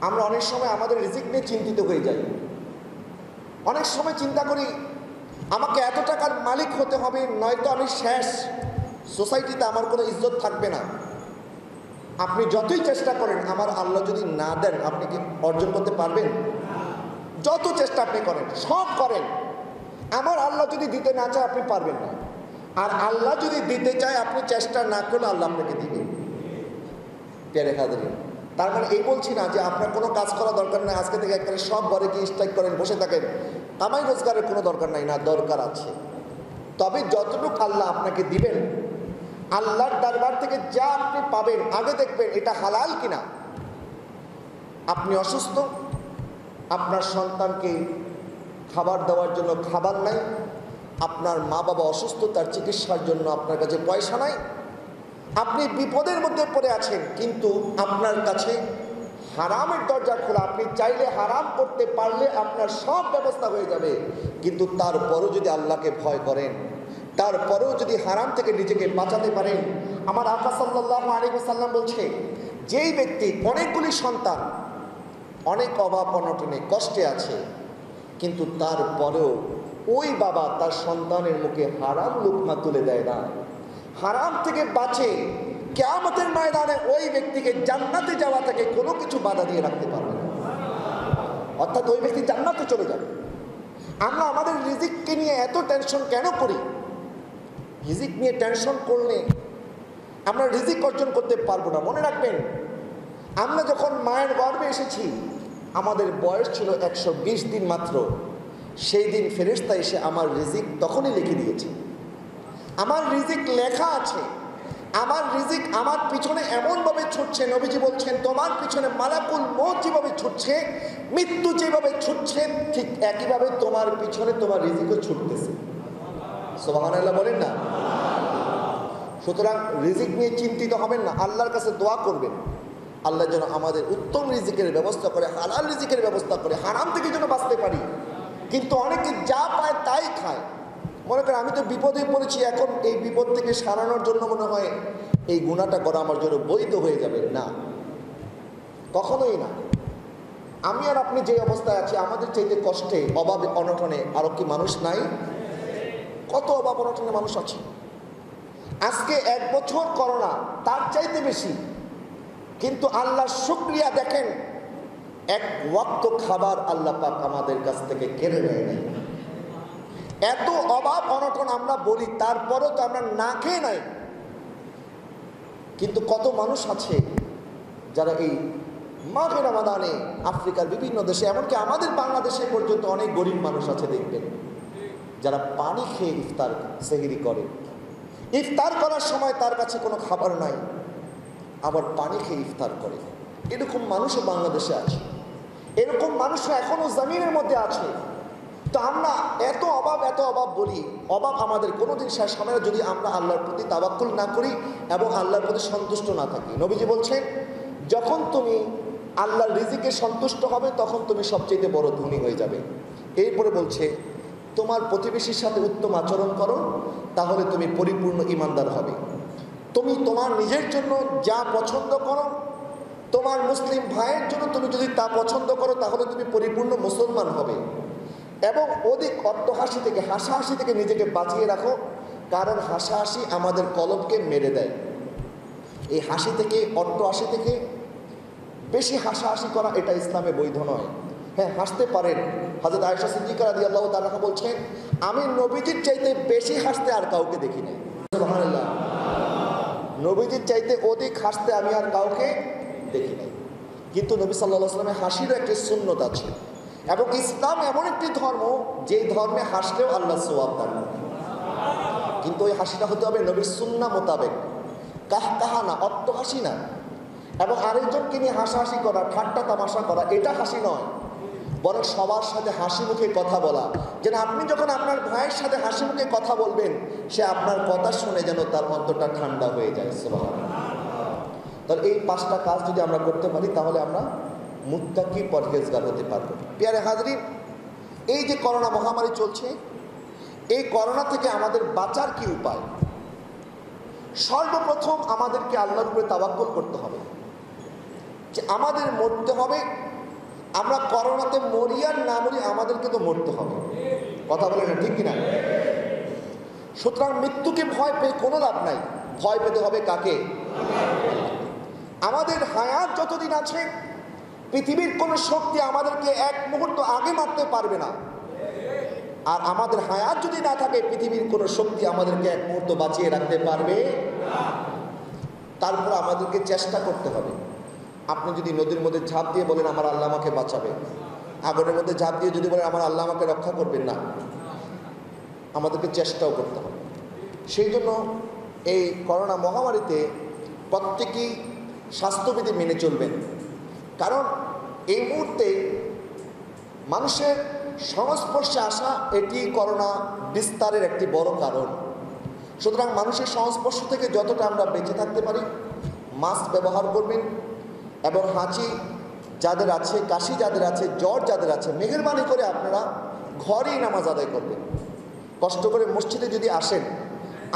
আমরা অনেক সময় আমাদের রিজিক নিয়ে চিন্তিত হয়ে যাই। অনেক সময় চিন্তা করি আমাকে এত টাকার মালিক হতে হবে, নয়তো আমি শেষ, সোসাইটিতে আমার কোনো ইজ্জত থাকবে না। আপনি যতই চেষ্টা করেন, আমার আল্লাহ যদি না দেন আপনি কি অর্জন করতে পারবেন? যত চেষ্টা আপনি করেন, সব করেন, আমার আল্লাহ যদি দিতে না চায় আপনি পারবেন না। আর আল্লাহ যদি দিতে চায় আপনি চেষ্টা না করলে আল্লাহ আপনাকে দিবেন। প্যারে হাজারি, তার মানে এই বলছি না যে আপনার কোনো কাজ করা দরকার নেই, আজকে থেকে একবারে সব ঘরে গিয়ে স্ট্রাইক করেন, বসে থাকেন, কামাই রোজগারের কোনো দরকার নাই। না, দরকার আছে। তবে যতটুকু আল্লাহ আপনাকে দিবেন, আল্লাহর দরবার থেকে যা আপনি পাবেন, আগে দেখবেন এটা হালাল কিনা। আপনি অসুস্থ, আপনার সন্তানকে খাবার দেওয়ার জন্য খাবার নাই, আপনার মা বাবা অসুস্থ, তার চিকিৎসার জন্য আপনার কাছে পয়সা নাই, আপনি বিপদের মধ্যে পড়ে আছেন, কিন্তু আপনার কাছে হারামের দরজা খোলা, আপনি চাইলে হারাম করতে পারলে আপনার সব ব্যবস্থা হয়ে যাবে। কিন্তু তারপরেও যদি আল্লাহকে ভয় করেন, তারপরেও যদি হারাম থেকে নিজেকে বাঁচাতে পারেন, আমার আকা সাল্লাল্লাহু আলাইহি ওয়াসাল্লাম বলছে যেই ব্যক্তি অনেকগুলি সন্তান, অনেক অভাব অনটনে কষ্টে আছে, কিন্তু তারপরেও ওই বাবা তার সন্তানের মুখে হারাম লুকমা তুলে দেয় না, হারাম থেকে বাঁচে, কিয়ামতের ময়দানে ওই ব্যক্তিকে জান্নাতে যাওয়া থেকে কোনো কিছু বাধা দিয়ে রাখতে পারবে না। অর্থাৎ ওই ব্যক্তি জান্নাতে চলে যাবে। আমরা আমাদের রিজিককে নিয়ে এত টেনশন কেন করি? রিজিক নিয়ে টেনশন করলে আমরা রিজিক অর্জন করতে পারবো না। মনে রাখবেন, আমরা যখন মায়ের গর্ভে এসেছি আমাদের বয়স ছিল 120 দিন মাত্র। সেই দিন ফেরেশতা এসে আমার রিজিক তখনই লিখে দিয়েছে। আমার রিজিক লেখা আছে, আমার রিজিক আমার পিছনে এমনভাবে ছুটছে, নবীজি বলছেন তোমার পিছনে মালাকুল মউত যেভাবে ছুটছে, মৃত্যু যেভাবে ছুটছে, ঠিক একইভাবে তোমার পিছনে তোমার রিজিকও ছুটতেছে। সুবহানাল্লাহ বলেন না? সুতরাং রিজিক নিয়ে চিন্তিত হবেন না, আল্লাহর কাছে দোয়া করবেন আল্লাহ যেন আমাদের উত্তম রিজিকের ব্যবস্থা করে, হালাল রিজিকের ব্যবস্থা করে, হারাম থেকে যেন বাঁচতে পারি। কিন্তু অনেকে যা পায় তাই খায়। মনে করেন আমি তো বিপদে পড়েছি, এখন এই বিপদ থেকে সারানোর জন্য মনে হয় এই গুনাহটা করা আমার জন্য বৈধ হয়ে যাবে। না, কখনোই না। আমি আর আপনি যে অবস্থায় আছি, আমাদের চাইতে কষ্টে, অভাবে, অনটনে আরো কি মানুষ নাই? কত অভাব অনটনে মানুষ আছে। আজকে 1 বছর করোনা, তার চাইতে বেশি, কিন্তু আল্লাহ শুকরিয়া, দেখেন এক ওয়াক্ত খাবার আল্লাহ পাক আমাদের কাছ থেকে কেড়ে নেয় নাই। এত অভাব অনটন আমরা বলি, তারপরেও তো আমরা না খেয়ে নাই। কিন্তু কত মানুষ আছে যারা এই মাঘে রমাদানে আফ্রিকার বিভিন্ন দেশে, এমনকি আমাদের বাংলাদেশে পর্যন্ত অনেক গরিব মানুষ আছে দেখবেন, যারা পানি খেয়ে ইফতার সেহরি করে। ইফতার করার সময় তার কাছে কোনো খাবার নাই, আবার পানি খেয়ে ইফতার করে। এরকম মানুষও বাংলাদেশে আছে, এরকম মানুষও এখনো জমিনের মধ্যে আছে। তো আমরা এত অভাব বলি, অভাব আমাদের কোনোদিন শেষ হবে না যদি আমরা আল্লাহর প্রতি তাওয়াক্কুল না করি এবং আল্লাহর প্রতি সন্তুষ্ট না থাকি। নবীজি বলছেন, যখন তুমি আল্লাহর রিজিকে সন্তুষ্ট হবে তখন তুমি সবচেয়ে বড় ধনী হয়ে যাবে। এরপরে বলছে, তোমার প্রতিবেশীর সাথে উত্তম আচরণ করো, তাহলে তুমি পরিপূর্ণ ঈমানদার হবে। তুমি তোমার নিজের জন্য যা পছন্দ করো, তোমার মুসলিম ভাইয়ের জন্য তুমি যদি তা পছন্দ করো, তাহলে তুমি পরিপূর্ণ মুসলমান হবে। এবং অধিক অট্টহাসি থেকে, হাসাহাসি থেকে নিজেকে বাঁচিয়ে রাখো, কারণ হাসাহাসি আমাদের কলবকে মেরে দেয়। এই হাসি থেকে, অট্টহাসি থেকে বেশি হাসাহাসি করা এটা ইসলামে বৈধ নয়। হ্যাঁ, হাসতে পারেন। হযরত আয়েশা সিদ্দিকা রাদিয়াল্লাহু তাআলা বলছেন, আমি নবীজির চাইতে বেশি হাসতে আর কাউকে দেখি নাই। সুবহানাল্লাহ, নবীজির চাইতে অধিক হাসতে আমি আর কাউকে দেখি নাই। কিন্তু নবী সাল্লাল্লাহু আলাইহি ওয়াসাল্লামের হাসিরও একটি সুন্নত আছে, এবং ইসলাম এমন একটি ধর্ম যে ধর্মে হাসলেও আল্লাহ সওয়াব দান করেন। কিন্তু ওই হাসিটা হতে হবে নবীর সুন্নাহ মোতাবেক, কাহকাহা না, অট্টহাসি না। এবং আরেকজনকে নিয়ে হাসাহাসি করা, ঠাট্টা তামাশা করা, এটা হাসি নয়, বরং সবার সাথে হাসি মুখে কথা বলা। যেন আপনি যখন আপনার ভাইয়ের সাথে হাসি মুখে কথা বলবেন, সে আপনার কথা শুনে যেন তার অন্তরটা ঠান্ডা হয়ে যায়। সুবহানাল্লাহ। তাহলে এই 5টা কাজ যদি আমরা করতে পারি, তাহলে আমরা মুত্তাকি পরহেজগার হতে পারবো। প্রিয় হাজরিন, এই যে করোনা মহামারী চলছে, এই করোনা থেকে আমাদের বাঁচার কি উপায়? সর্বপ্রথম আমাদেরকে আল্লাহর উপরে তাওয়াক্কুল করতে হবে, যে আমাদের মরতে হবে। আমরা করোনাতে মরি আর না মরি, আমাদেরকে তো মরতে হবে। কথা বলে না, ঠিক কিনা? সুতরাং মৃত্যুকে ভয় পেয়ে কোনো লাভ নাই। ভয় পেতে হবে কাকে? আমাদের হায়াত যতদিন আছে, পৃথিবীর কোনো শক্তি আমাদেরকে এক মুহূর্ত আগে মারতে পারবে না। আর আমাদের হায়াত যদি না থাকে, পৃথিবীর কোনো শক্তি আমাদেরকে এক মুহূর্ত বাঁচিয়ে রাখতে পারবে না। তারপর আমাদেরকে চেষ্টা করতে হবে। আপনি যদি নদীর মধ্যে ঝাঁপ দিয়ে বলেন আমার আল্লাহ আমাকে বাঁচাবে, আগুনের মধ্যে ঝাঁপ দিয়ে যদি বলেন আমার আল্লাহ আমাকে রক্ষা করবেন না, আমাদেরকে চেষ্টাও করতে হবে। সেই জন্য এই করোনা মহামারীতে প্রত্যেকেই স্বাস্থ্যবিধি মেনে চলবেন, কারণ এই মুহূর্তে মানুষের সংস্পর্শে আসা এটি করোনা বিস্তারের একটি বড় কারণ। সুতরাং মানুষের সংস্পর্শ থেকে যতটা আমরা বেঁচে থাকতে পারি, মাস্ক ব্যবহার করবেন। এবং হাঁচি যাদের আছে, কাশি যাদের আছে, জ্বর যাদের আছে, মেহেরবানি করে আপনারা ঘরেই নামাজ আদায় করবেন। কষ্ট করে মসজিদে যদি আসেন,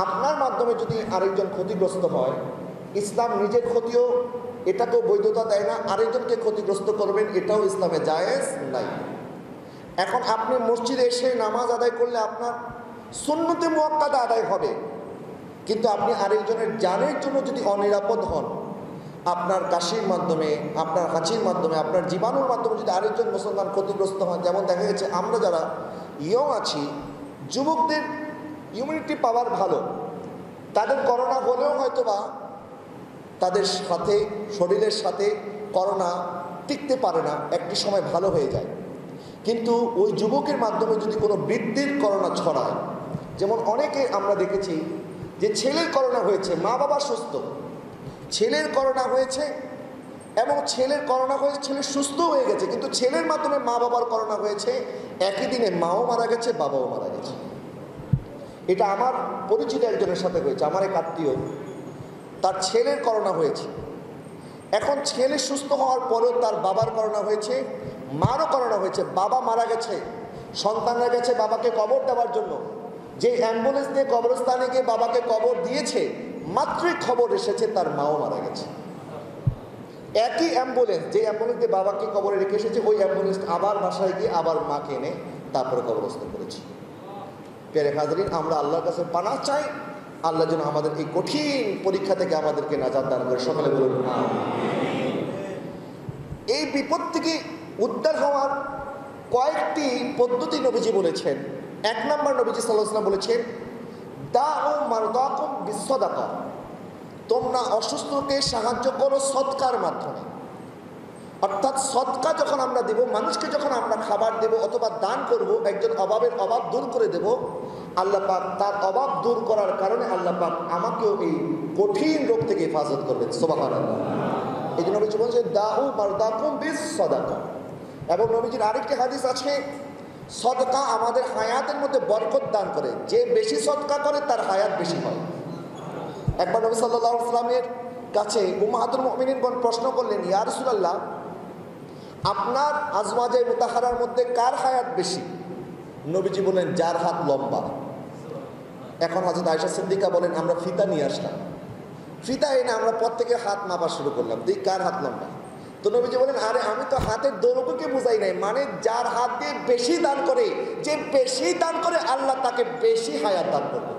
আপনার মাধ্যমে যদি আরেকজন ক্ষতিগ্রস্ত হয়, ইসলাম নিজের ক্ষতিও, এটাকেও বৈধতা দেয় না। আরেকজনকে ক্ষতিগ্রস্ত করবেন, এটাও ইসলামে জায়েজ নাই। এখন আপনি মসজিদে এসে নামাজ আদায় করলে আপনার সুন্নতে মুআক্কাদা আদায় হবে, কিন্তু আপনি আরেকজনের জানের জন্য যদি অনিরাপদ হন, আপনার কাশির মাধ্যমে, আপনার হাঁচির মাধ্যমে, আপনার জীবাণুর মাধ্যমে যদি আরেকজন মুসলমান ক্ষতিগ্রস্ত হন, যেমন দেখা গেছে আমরা যারা ইয়ং আছি, যুবকদের ইমিউনিটি পাওয়ার ভালো, তাদের করোনা হলেও হয়তোবা তাদের সাথে, শরীরের সাথে করোনা টিকতে পারে না, একটি সময় ভালো হয়ে যায়। কিন্তু ওই যুবকের মাধ্যমে যদি কোনো বৃদ্ধির করোনা ছড়ায়, যেমন অনেকে আমরা দেখেছি যে ছেলের করোনা হয়েছে, মা বাবা সুস্থ, ছেলের করোনা হয়েছে এবং ছেলের করোনা হয়েছে, ছেলে সুস্থ হয়ে গেছে, কিন্তু ছেলের মাধ্যমে মা বাবার করোনা হয়েছে, একই দিনে মাও মারা গেছে, বাবাও মারা গেছে। এটা আমার পরিচিত একজনের সাথে হয়েছে, আমার এক আত্মীয়, তার ছেলের করোনা হয়েছে। এখন ছেলে সুস্থ হওয়ার পরেও তার বাবার করোনা হয়েছে, মারও করোনা হয়েছে, বাবা মারা গেছে, সন্তানরা গেছে বাবাকে কবর দেওয়ার জন্য। যে অ্যাম্বুলেন্স দিয়ে কবরস্থানে গিয়ে বাবাকে কবর দিয়েছে, মাত্রই খবর এসেছে তার মাও মারা গেছে। একই অ্যাম্বুলেন্স, যে অ্যাম্বুলেন্স দিয়ে বাবাকে কবরে রেখে এসেছে, ওই অ্যাম্বুলেন্স আবার বাসায় গিয়ে আবার মাকে এনে তারপরে কবরস্থ করেছে। প্রিয় হাজরিন, আমরা আল্লাহর কাছে পানাহ চাই, আল্লাহ যেন আমাদের এই কঠিন পরীক্ষা থেকে আমাদেরকে নাজাত দান করে। সকলে বলুন আমিন। এই বিপদ থেকে উদ্ধার হওয়ার কয়েকটি পদ্ধতি নবীজি বলেছেন। 1 নম্বর, নবীজি সাল্লাল্লাহু আলাইহি ওয়াসাল্লাম বলেছেন, দাউ মারদাকুম বিসসাদাকা, তোমরা অসুস্থকে সাহায্য করো সদকার মাধ্যমে। অর্থাৎ সদকা যখন আমরা দেব, মানুষকে যখন আমরা খাবার দেব অথবা দান করব, একজন অভাবের অভাব দূর করে দেব, আল্লাহ পাক তার অভাব দূর করার কারণে আল্লাহ পাক আমাকেও এই কঠিন রোগ থেকে হেফাজত করবেন। সুবহানাল্লাহ। এই জন্য নবীজি বলছে দাউ মারদাকুম বিস সাদাকা। এবং নবীজির আরেকটি হাদিস আছে, সদকা আমাদের হায়াতের মধ্যে বরকত দান করে, যে বেশি সদকা করে তার হায়াত বেশি হয়। একবার নবী সাল্লাল্লাহু আলাইহি ওয়াসাল্লামের কাছে উম্মাহাতুল মুমিনিনগণ প্রশ্ন করলেন, ইয়া রাসূলুল্লাহ, আপনার আজওয়াজে মুতাহারার মধ্যে কার হায়াত বেশি? নবীজি বলেন, যার হাত লম্বা। এখন হযরত আয়েশা সিদ্দিকা বলেন, আমরা ফিতা নিয়ে আসলাম, ফিতা এনে আমরা প্রত্যেকের হাত মাপা শুরু করলাম, দেখ কার হাত লম্বা। তো নবীজি বলেন, আরে আমি তো হাতের দৈর্ঘ্যকে বুঝাই নাই, মানে যার হাত দিয়ে বেশি দান করে, যে বেশি দান করে আল্লাহ তাকে বেশি হায়াত দান করবে।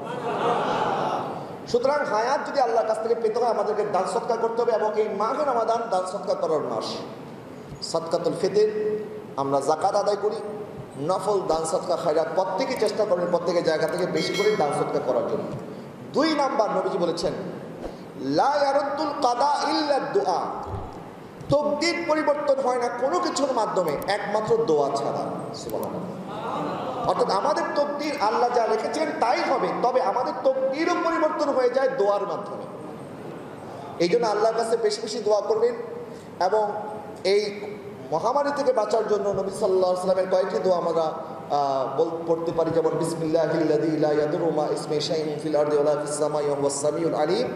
সুতরাং হায়াত যদি আল্লাহর কাছ থেকে পেতে হয় আমাদেরকে দান সৎকার করতে হবে। এবং এই মাহে রমাদান দান সৎকার করার মাস। সদকাতুল ফিতর আমরা যাকাত আদায় করি, নফল দান সৎকা খায়রাত প্রত্যেকে চেষ্টা করেন প্রত্যেকের জায়গা থেকে বেশি করে দান সৎকার করার জন্য। 2 নাম্বার নবীজি বলেছেন, লা ইয়ারুদ্দুল কাদা ইল্লা দুআ। তকদির পরিবর্তন হয় না কোনো কিছুর মাধ্যমে, একমাত্র দোয়া ছাড়া। সুবহানাল্লাহ। অর্থাৎ আমাদের তকদির আল্লাহ যা রেখেছেন তাই হবে, তবে আমাদের তকদিরও পরিবর্তন হয়ে যায় দোয়ার মাধ্যমে। এই জন্য আল্লাহর কাছে বেশি বেশি দোয়া করবেন। এবং এই মহামারী থেকে বাঁচার জন্য নবী সাল্লাল্লাহু আলাইহি ওয়াসাল্লামের কয়েকটি দোয়া আমরা পড়তে পারি, যেমন বিসমিল্লাহিল্লাযী লা ইয়াদুররু মা ইসমিহি শাইউন ফিল আরদি ওয়ালা ফিস সামাই ওয়া হুয়াস সামিউল আলিম।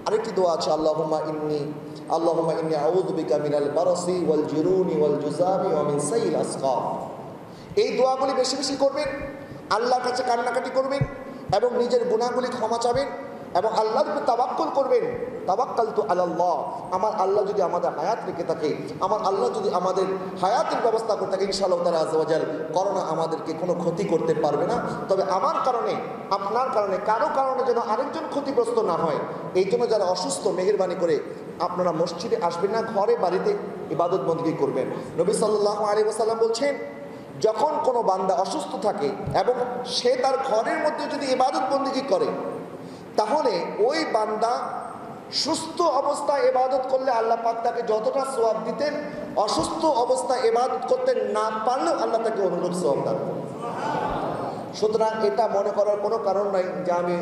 আরেকটি দোয়া আছে, আল্লাহুম্মা ইন্নী আউযু বিকা মিনাল বারাসি ওয়াল জুরুনি ওয়াল জুযামি ওয়া মিন সাইয়িল আসকাম। এই দোয়াগুলি বেশি বেশি করবেন, আল্লাহর কাছে কান্নাকাটি করবেন এবং নিজের গুনাহগুলি ক্ষমা চাবেন এবং আল্লাহর উপর তাওয়াক্কুল করবেন। তাওয়াক্কালতু আলাল্লাহ, আমার আল্লাহ যদি আমাদের হায়াত রেখে থাকে, আমার আল্লাহ যদি আমাদের হায়াতের ব্যবস্থা করে থাকে, ইনশাআল্লাহ তাআলা আযজা ওয়া জাল করোনা আমাদেরকে কোনো ক্ষতি করতে পারবে না। তবে আমার কারণে, আপনার কারণে, কারো কারণে যেন আরেকজন ক্ষতিগ্রস্ত না হয়, এই জন্য যারা অসুস্থ মেহেরবানি করে আপনারা মসজিদে আসবেন না, ঘরে বাড়িতে ইবাদত বন্দেগী করবেন। নবী সাল্লাল্লাহু আলাইহি ওয়াসাল্লাম বলছেন, যখন কোনো বান্দা অসুস্থ থাকে এবং সে তার ঘরের মধ্যে যদি ইবাদত বন্দেগী করে, তাহলে ওই বান্দা সুস্থ অবস্থায় ইবাদত করলে আল্লাহ পাক তাকে যতটা সওয়াব দিতেন, অসুস্থ অবস্থায় ইবাদত করতে না পারলেও আল্লাহ তাকে অনুরূপ সওয়াব দান করতেন। সুতরাং এটা মনে করার কোনো কারণ নাই যে আমি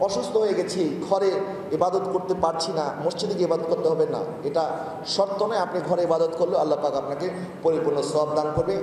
অসুস্থ হয়ে গেছি, ঘরে ইবাদত করতে পারছি না, মসজিদে গিয়ে ইবাদত করতে হবে না। এটা শর্ত নয়, আপনি ঘরে ইবাদত করলেও আল্লাহ পাক আপনাকে পরিপূর্ণ সওয়াব দান করবে।